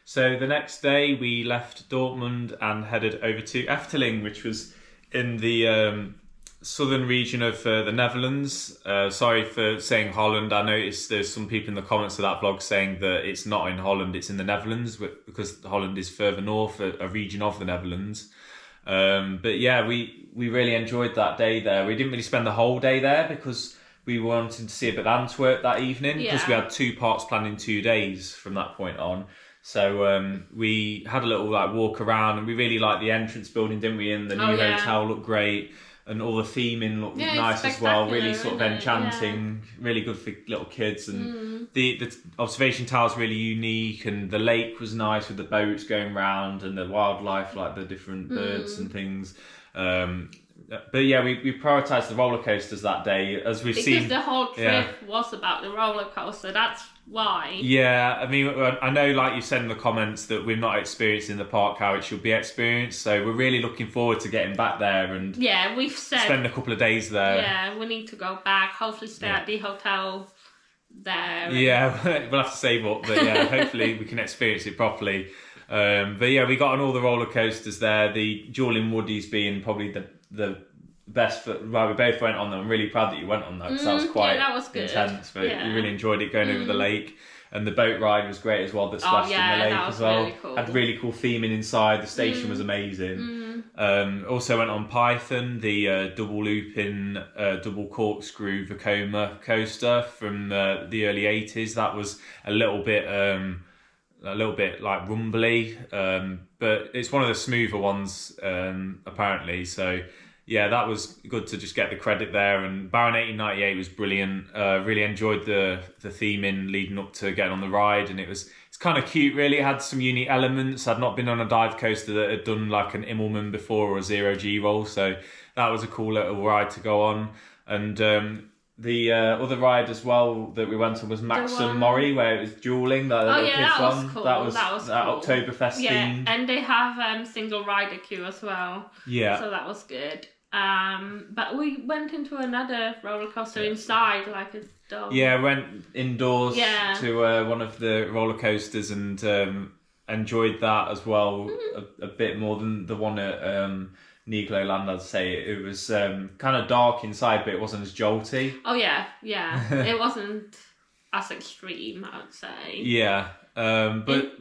So the next day we left Dortmund and headed over to Efteling, which was in the southern region of the Netherlands. Sorry for saying Holland. I noticed there's some people in the comments of that vlog saying that it's not in Holland, it's in the Netherlands, because Holland is further north, a region of the Netherlands. But yeah, we really enjoyed that day there. We didn't really spend the whole day there because we wanted to see a bit of Antwerp that evening because we had 2 parts planned in 2 days from that point on. So we had a little like walk around and we really liked the entrance building, didn't we? And the new hotel looked great. And all the theming looked nice as well, really sort of enchanting, really good for little kids. And the observation tower was really unique, and the lake was nice with the boats going round and the wildlife, like the different birds and things. But yeah, we prioritised the roller coasters that day, as we've seen. Because the whole trip was about the roller coaster, that's why. Yeah, I mean, I know, like you said in the comments, that we're not experiencing the park how it should be experienced. So we're really looking forward to getting back there and we've said spend a couple of days there. Yeah, we need to go back. Hopefully, stay at the hotel there. Yeah, we'll have to save up, but yeah, hopefully we can experience it properly. But yeah, we got on all the roller coasters there. The Dueling Woodies being probably the best. We both went on them. I'm really proud that you went on that because that was quite intense. But we really enjoyed it going over the lake, and the boat ride was great as well. That splashed in the lake as well. Really cool. Had really cool theming inside. The station was amazing. Also went on Python, the double looping, double corkscrew Vekoma coaster from the early 80s. That was a little bit like rumbly, but it's one of the smoother ones apparently. So yeah, that was good to just get the credit there. And Baron 1898 was brilliant. Really enjoyed the theming leading up to getting on the ride, and it's kind of cute. Really, it had some unique elements. I'd not been on a dive coaster that had done like an Immelman before or a 0G roll, so that was a cool little ride to go on. And the other ride as well that we went on was Maxim Mori, where it was dueling. That was cool. That was cool. Oktoberfest theme. And they have single rider queue as well. Yeah. So that was good. But we went into another roller coaster inside, like a dog. Yeah, went indoors to one of the roller coasters and enjoyed that as well a bit more than the one at Nigloland, I'd say. It was kind of dark inside, but it wasn't as jolty. Oh yeah. It wasn't as extreme, I would say. Yeah, but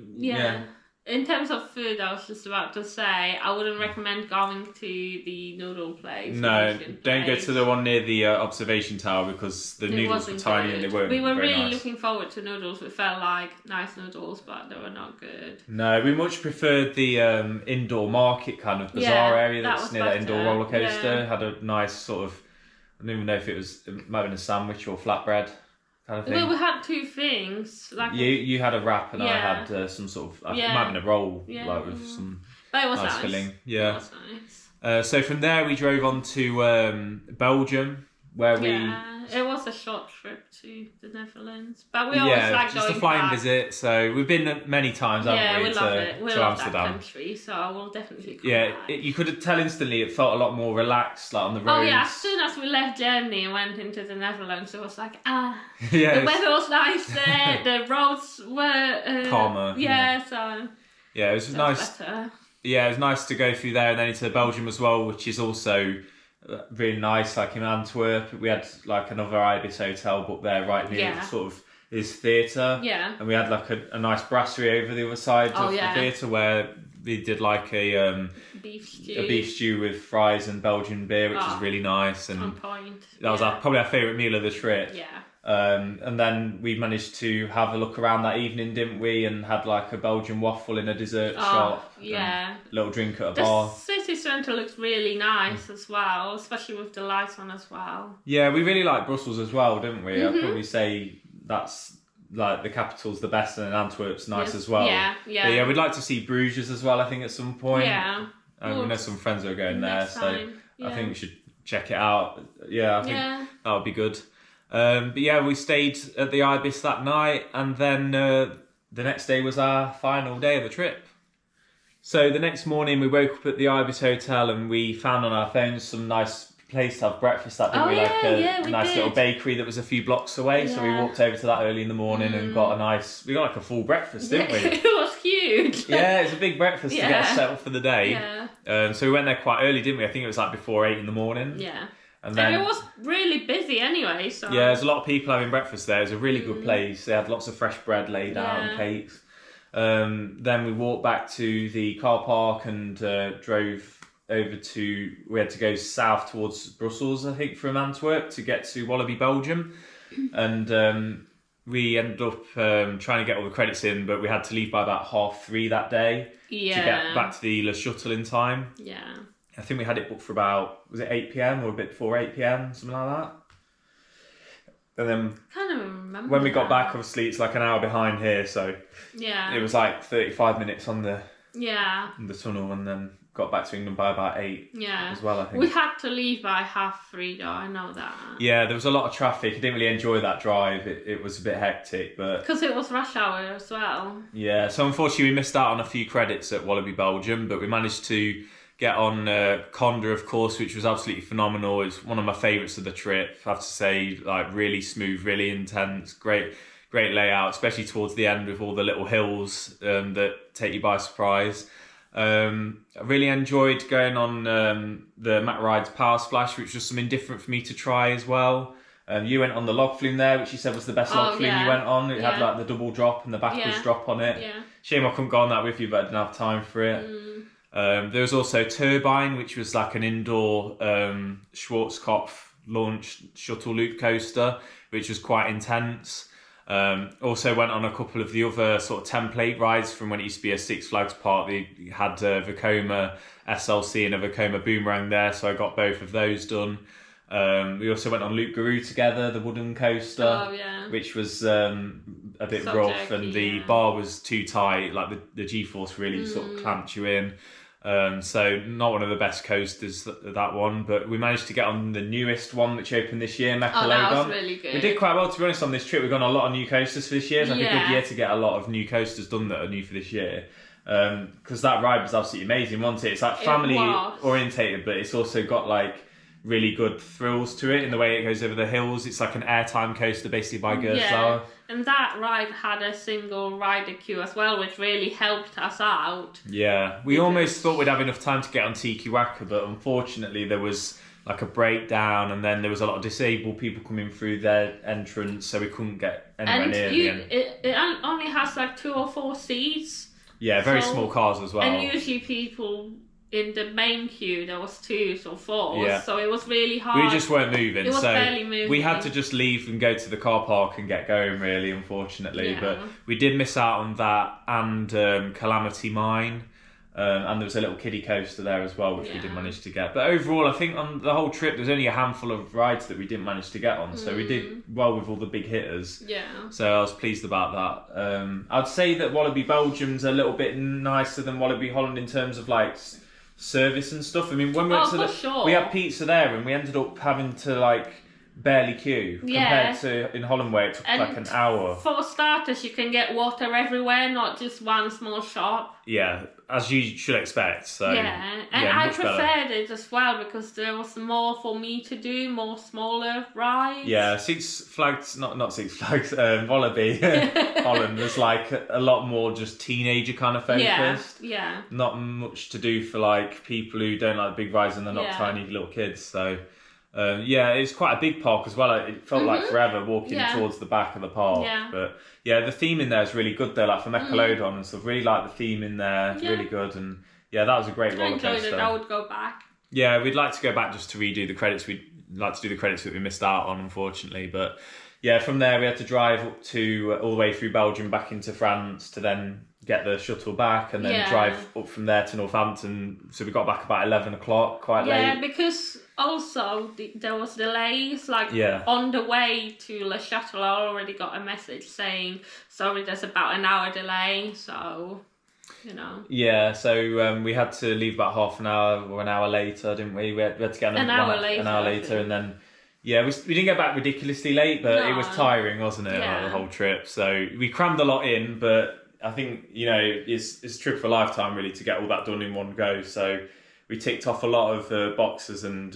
in terms of food, I was just about to say, I wouldn't recommend going to the noodle place. No, don't go to the one near the observation tower because the noodles were tiny and they weren't. We were very really nice. Looking forward to noodles. It felt like nice noodles, but they were not good. No, we much preferred the indoor market kind of bazaar area that's near that indoor roller coaster. Had a nice sort of I don't even know if it might have been a sandwich or flatbread kind of thing. Well, we had two things. Like you had a wrap and I Yeah. had some sort of, I think it might have been a roll, Yeah. like with some But it was nice nice. filling. Yeah. It was nice. So from there we drove on to Belgium, where it was a short trip to the Netherlands, but we always like just going a flying back. visit. So we've been many times, haven't we? We love it. We to love Amsterdam. that country, so I will definitely come Yeah, back. you could tell instantly it felt a lot more relaxed, like on the roads. Oh yeah, as soon as we left Germany and went into the Netherlands, it was like, Yeah, the weather was nice there, the roads were calmer. So yeah, it was nice. Better. Yeah, it was nice to go through there and then into Belgium as well, which is also really nice. Like in Antwerp, we had like another Ibis hotel booked there right near sort of his theatre. Yeah. And we had like a nice brasserie over the other side of the theatre where we did like a beef stew with fries and Belgian beer, which is really nice. And on point. that was probably our favourite meal of the trip. Yeah. And then we managed to have a look around that evening, didn't we? And had like a Belgian waffle in a dessert shop. Yeah. A little drink at a bar. The city centre looks really nice as well, especially with the lights on as well. Yeah, we really like Brussels as well, didn't we? I'd probably say that's like the capital's the best, and Antwerp's nice as well. Yeah. But yeah, we'd like to see Bruges as well, I think, at some point. Yeah. We know some friends are going there, so I think we should check it out. Yeah, I think that would be good. But yeah, we stayed at the Ibis that night, and then the next day was our final day of the trip. So the next morning we woke up at the Ibis Hotel and we found on our phones some nice place to have breakfast at, didn't we? Like a nice little bakery that was a few blocks away. So we walked over to that early in the morning and got we got like a full breakfast, didn't we? It was huge. Yeah, it's a big breakfast to get us settled for the day. Yeah. So we went there quite early, didn't we? I think it was like before 8 in the morning. Yeah. And then it was really busy anyway, so... Yeah, there's a lot of people having breakfast there. It was a really good place. They had lots of fresh bread laid out and cakes. Then we walked back to the car park and drove over to... We had to go south towards Brussels, I think, from Antwerp to get to Walibi, Belgium. And we ended up trying to get all the credits in, but we had to leave by about 3:30 that day to get back to the Le Shuttle in time. Yeah. I think we had it booked for about, was it 8 p.m. or a bit before 8 p.m, something like that. And then Can't even remember when we got back, obviously it's like an hour behind here, so it was like 35 minutes on the tunnel, and then got back to England by about 8 as well, I think. We had to leave by 3:30 though, I know that. Yeah, there was a lot of traffic. I didn't really enjoy that drive. It was a bit hectic, but... Because it was rush hour as well. Yeah, so unfortunately we missed out on a few credits at Walibi, Belgium, but we managed to get on Conda, of course, which was absolutely phenomenal. It's one of my favourites of the trip, I have to say. Like, really smooth, really intense, great layout, especially towards the end with all the little hills that take you by surprise. I really enjoyed going on the Matt Ride's Power Splash, which was something different for me to try as well. You went on the log flume there, which you said was the best log flume you went on. It had like the double drop and the backwards drop on it. Yeah. Shame I couldn't go on that with you, but I didn't have time for it. There was also Turbine, which was like an indoor Schwarzkopf launch shuttle loop coaster, which was quite intense. Also went on a couple of the other sort of template rides from when it used to be a Six Flags park. They had Vekoma SLC and a Vekoma Boomerang there, so I got both of those done. We also went on Loop Garou together, the wooden coaster, which was a bit rough, and the bar was too tight, like the G-force really sort of clamped you in. So not one of the best coasters, that one, but we managed to get on the newest one which opened this year, Mechalodon. That was really good. We did quite well, to be honest, on this trip. We've got a lot of new coasters for this year. It's like a good year to get a lot of new coasters done that are new for this year. Because that ride was absolutely amazing, wasn't it? It's like family orientated, but it's also got like really good thrills to it in the way it goes over the hills. It's like an airtime coaster basically by Gerstlauer. And that ride had a single rider queue as well, which really helped us out. Yeah, we almost thought we'd have enough time to get on Tiki Waka, but unfortunately there was like a breakdown, and then there was a lot of disabled people coming through their entrance, so we couldn't get anywhere near the end. It only has like 2 or 4 seats. Yeah, very small cars as well. And usually people in the main queue, there was 2s or 4s, so it was really hard. We just weren't moving, it was so barely moving. We had to just leave and go to the car park and get going, really, unfortunately. But we did miss out on that and Calamity Mine. And there was a little kiddie coaster there as well, which we didn't manage to get. But overall, I think on the whole trip, there's only a handful of rides that we didn't manage to get on. So we did well with all the big hitters. Yeah. So I was pleased about that. I'd say that Wallaby Belgium's a little bit nicer than Wallaby Holland in terms of like service and stuff. I mean, when we went we had pizza there, and we ended up having to like barely queue compared to in Holland where it took like an hour. For starters, you can get water everywhere, not just one small shop. Yeah, as you should expect. So and I preferred it as well because there was more for me to do, more smaller rides. Yeah, Six Flags, not Six Flags, Wallaby Holland was like a lot more just teenager kind of focused. Yeah. Not much to do for like people who don't like big rides and they're not tiny little kids. So it's quite a big park as well. It felt like forever walking towards the back of the park. Yeah. But yeah, the theme in there is really good though, like for Mechalodon and stuff. Really like the theme in there. It's really good. And yeah, that was a great roller coaster. I enjoyed it. I would go back. Yeah, we'd like to go back just to redo the credits. We'd like to do the credits that we missed out on, unfortunately. But yeah, from there we had to drive up to all the way through Belgium back into France to then get the shuttle back and then drive up from there to Northampton. So we got back about 11 o'clock, quite late. Yeah, because also there was delays. On the way to Le Château, I already got a message saying, sorry, there's about an hour delay. So, you know. Yeah, so we had to leave about half an hour or an hour later, didn't we? We had to get an hour later, and then... Yeah, we didn't get back ridiculously late, but it was tiring, wasn't it, like the whole trip? So we crammed a lot in, but I think, it's a trip for a lifetime, really, to get all that done in one go. So we ticked off a lot of boxes and,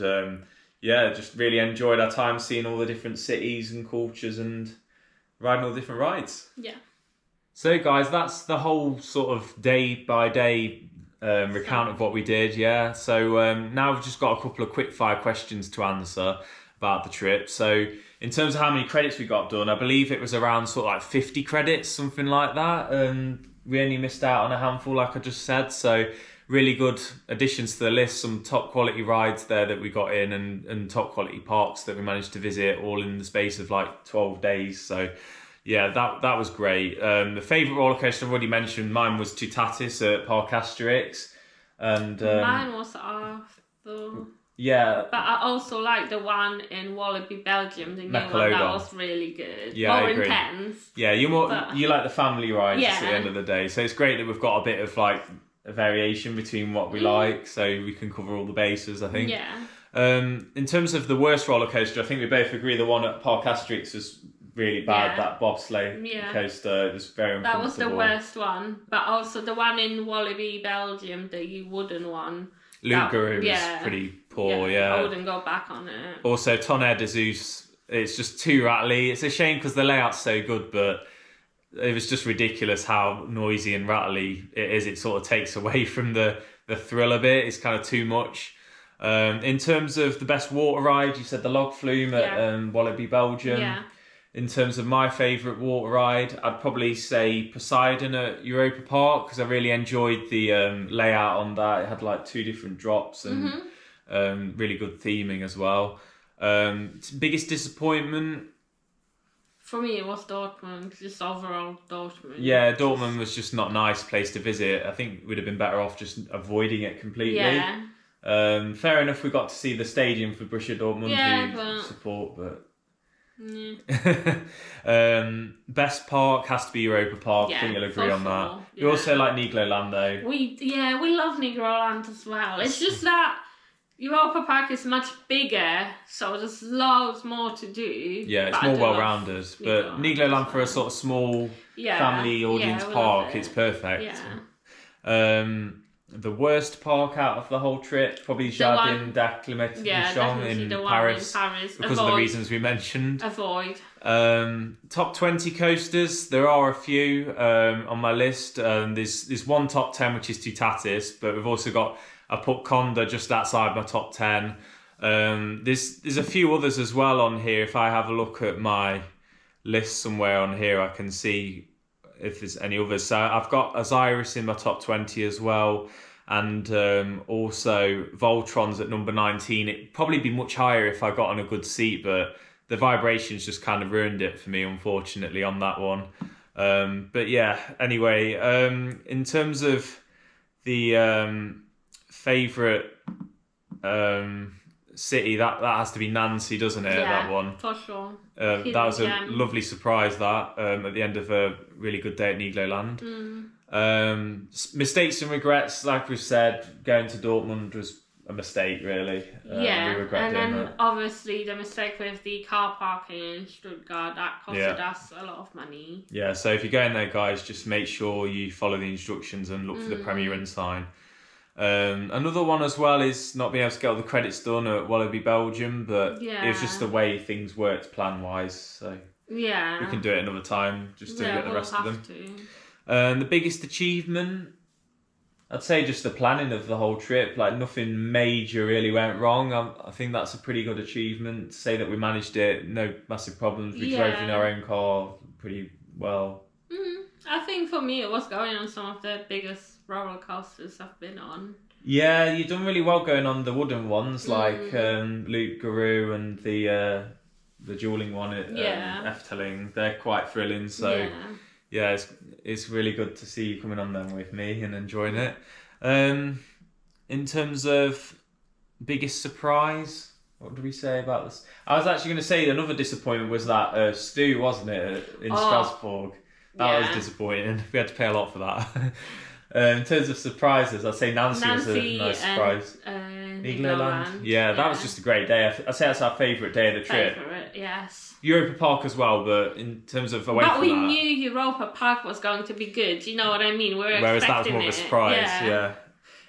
just really enjoyed our time seeing all the different cities and cultures and riding all the different rides. Yeah. So, guys, that's the whole sort of day-by-day recount of what we did, yeah? So now we've just got a couple of quick-fire questions to answer about the trip. So in terms of how many credits we got done, I believe it was around sort of like 50 credits, something like that. We only missed out on a handful, like I just said. So really good additions to the list, some top quality rides there that we got in and top quality parks that we managed to visit all in the space of like 12 days. So yeah, that was great. The favourite roller coaster I've already mentioned, mine was Tutatis at Parc Asterix. And mine was Arthur. Yeah. But I also like the one in Wallaby Belgium, the new one. That was really good. Yeah, more intense. Yeah, you like the family rides at the end of the day. So it's great that we've got a bit of like a variation between what we like, so we can cover all the bases, I think. Yeah. In terms of the worst roller coaster, I think we both agree the one at Parc Asterix was really bad, that bobsleigh coaster. It was very uncomfortable. That was the worst one. But also the one in Wallaby Belgium, the wooden one. Loup-Garou was pretty poor, I wouldn't go back on it. Also, Tonnerre de Zeus, it's just too rattly. It's a shame because the layout's so good, but it was just ridiculous how noisy and rattly it is. It sort of takes away from the thrill of it. It's kind of too much. In terms of the best water ride, you said the log flume at Wallaby Belgium. Yeah. In terms of my favourite water ride, I'd probably say Poseidon at Europa Park because I really enjoyed the layout on that. It had like 2 different drops and really good theming as well. Biggest disappointment? For me, it was Dortmund, just overall Dortmund. Yeah, Dortmund was just not a nice place to visit. I think we'd have been better off just avoiding it completely. Yeah. Fair enough, we got to see the stadium for Borussia Dortmund who support, but... best park has to be Europa Park. I think you'll agree on that. We also like Nigloland though. We love Nigloland as well. It's just that Europa Park is much bigger, so there's loads more to do. Yeah, it's more well-rounded. But Nigloland for a sort of small family audience park, it's perfect. Yeah. The worst park out of the whole trip, probably Jardin d'Acclimatation in Paris. Because of the reasons we mentioned. Avoid. Top 20 coasters, there are a few on my list. There's one top 10 which is Tutatis, but we've also got, I put Conda just outside my top 10. There's a few others as well on here. If I have a look at my list somewhere on here, I can see if there's any others. So I've got Osiris in my top 20 as well, and also Voltron's at number 19. It'd probably be much higher if I got on a good seat, but the vibrations just kind of ruined it for me, unfortunately, on that one. But yeah, anyway, in terms of the favourite city, that has to be Nancy, doesn't it? Yeah, that one. for sure. That was a lovely surprise. That at the end of a really good day at Niglo Land. Mistakes and regrets, like we've said, going to Dortmund was a mistake, really. We regret doing that. Obviously the mistake with the car parking in Stuttgart, that costed us a lot of money. Yeah, so if you're going there, guys, just make sure you follow the instructions and look for the Premier Inn sign. Another one as well is not being able to get all the credits done at Wallaby, Belgium, but it was just the way things worked plan-wise, so we can do it another time just to get the rest of them. The biggest achievement, I'd say just the planning of the whole trip. Like, nothing major really went wrong. I think that's a pretty good achievement. To say that we managed it, no massive problems. We drove in our own car pretty well. I think for me it was going on some of the biggest roller coasters I've been on. Yeah, you've done really well going on the wooden ones, like Loop Guru and the dueling one at Efteling. They're quite thrilling, so yeah, it's really good to see you coming on them with me and enjoying it. In terms of biggest surprise, what did we say about this? I was actually going to say another disappointment was that stew, wasn't it, in Strasbourg? That was disappointing. We had to pay a lot for that. In terms of surprises, I'd say Nancy was a nice surprise. Niglo Land. Yeah, that was just a great day. I'd say that's our favourite day of the trip. Favourite, yes. Europa Park as well, but in terms of away from that. But we knew Europa Park was going to be good, you know what I mean? Whereas that was more of a surprise, yeah.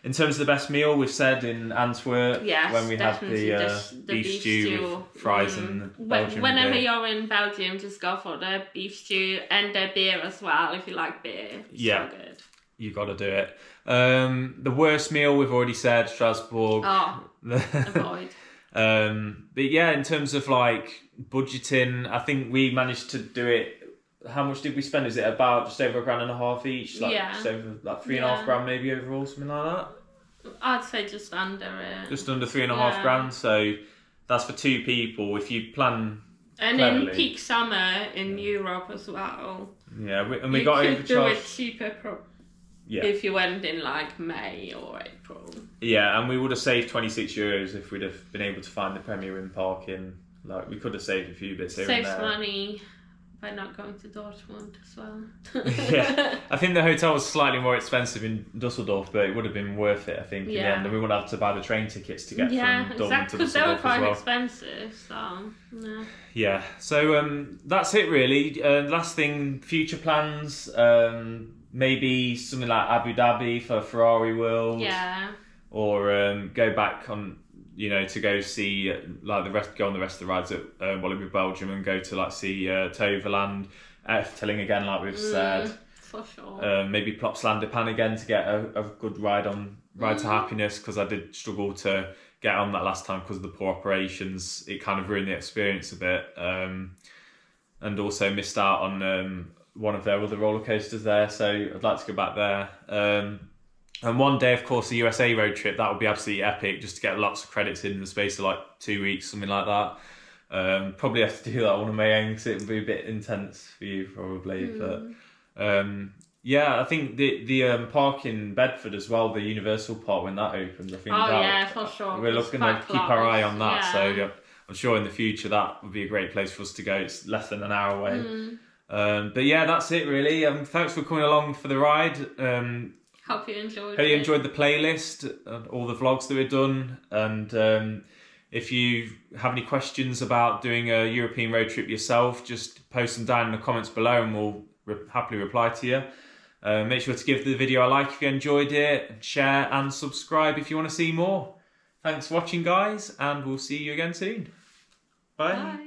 In terms of the best meal, we've said in Antwerp, when we had the beef stew with fries and Belgian Whenever beer. you're in Belgium, just go for the beef stew and the beer as well, if you like beer. It's so good. You got to do it. The worst meal, we've already said, Strasbourg. Avoid. But yeah, in terms of like budgeting, I think we managed to do it. How much did we spend? Is it about just over £1.50 each? Like just over like £3.5 maybe overall, something like that? I'd say just under it. Just under £3.5. So that's for 2 people. If you plan and cleverly. In peak summer in Europe as well. Yeah, we got overcharged. You could do it cheaper if you went in like May or April. Yeah, and we would have saved €26 if we'd have been able to find the Premier Inn parking. Like, we could have saved a few bits here and there. Saves money by not going to Dortmund as well. Yeah, I think the hotel was slightly more expensive in Dusseldorf, but it would have been worth it, I think, in the end. And we wouldn't have to buy the train tickets to get from Dortmund to Dusseldorf because they were quite as well. expensive, so yeah. So that's it really. Last thing, future plans. Maybe something like Abu Dhabi for Ferrari World. Yeah. Or go back on, to go see go on the rest of the rides at Wallaby, Belgium, and go to like see Toverland, Efteling again, like we've said. For sure. Maybe Plopsaland again to get a good ride to Happiness, because I did struggle to get on that last time because of the poor operations. It kind of ruined the experience a bit, and also missed out on one of their other roller coasters there. So I'd like to go back there. And one day, of course, the USA road trip, that would be absolutely epic, just to get lots of credits in the space of like 2 weeks, something like that. Probably have to do that on my own because it would be a bit intense for you, probably. But yeah, I think the park in Bedford as well, the Universal Park, when that opens, I think for sure. We're looking to keep our eye on that. Yeah. So yeah, I'm sure in the future that would be a great place for us to go. It's less than an hour away. But yeah, that's it really. Thanks for coming along for the ride. Hope you enjoyed the playlist, all the vlogs that we've done, and if you have any questions about doing a European road trip yourself, just post them down in the comments below and we'll happily reply to you. Make sure to give the video a like if you enjoyed it, share and subscribe if you want to see more. Thanks for watching, guys, and we'll see you again soon. Bye.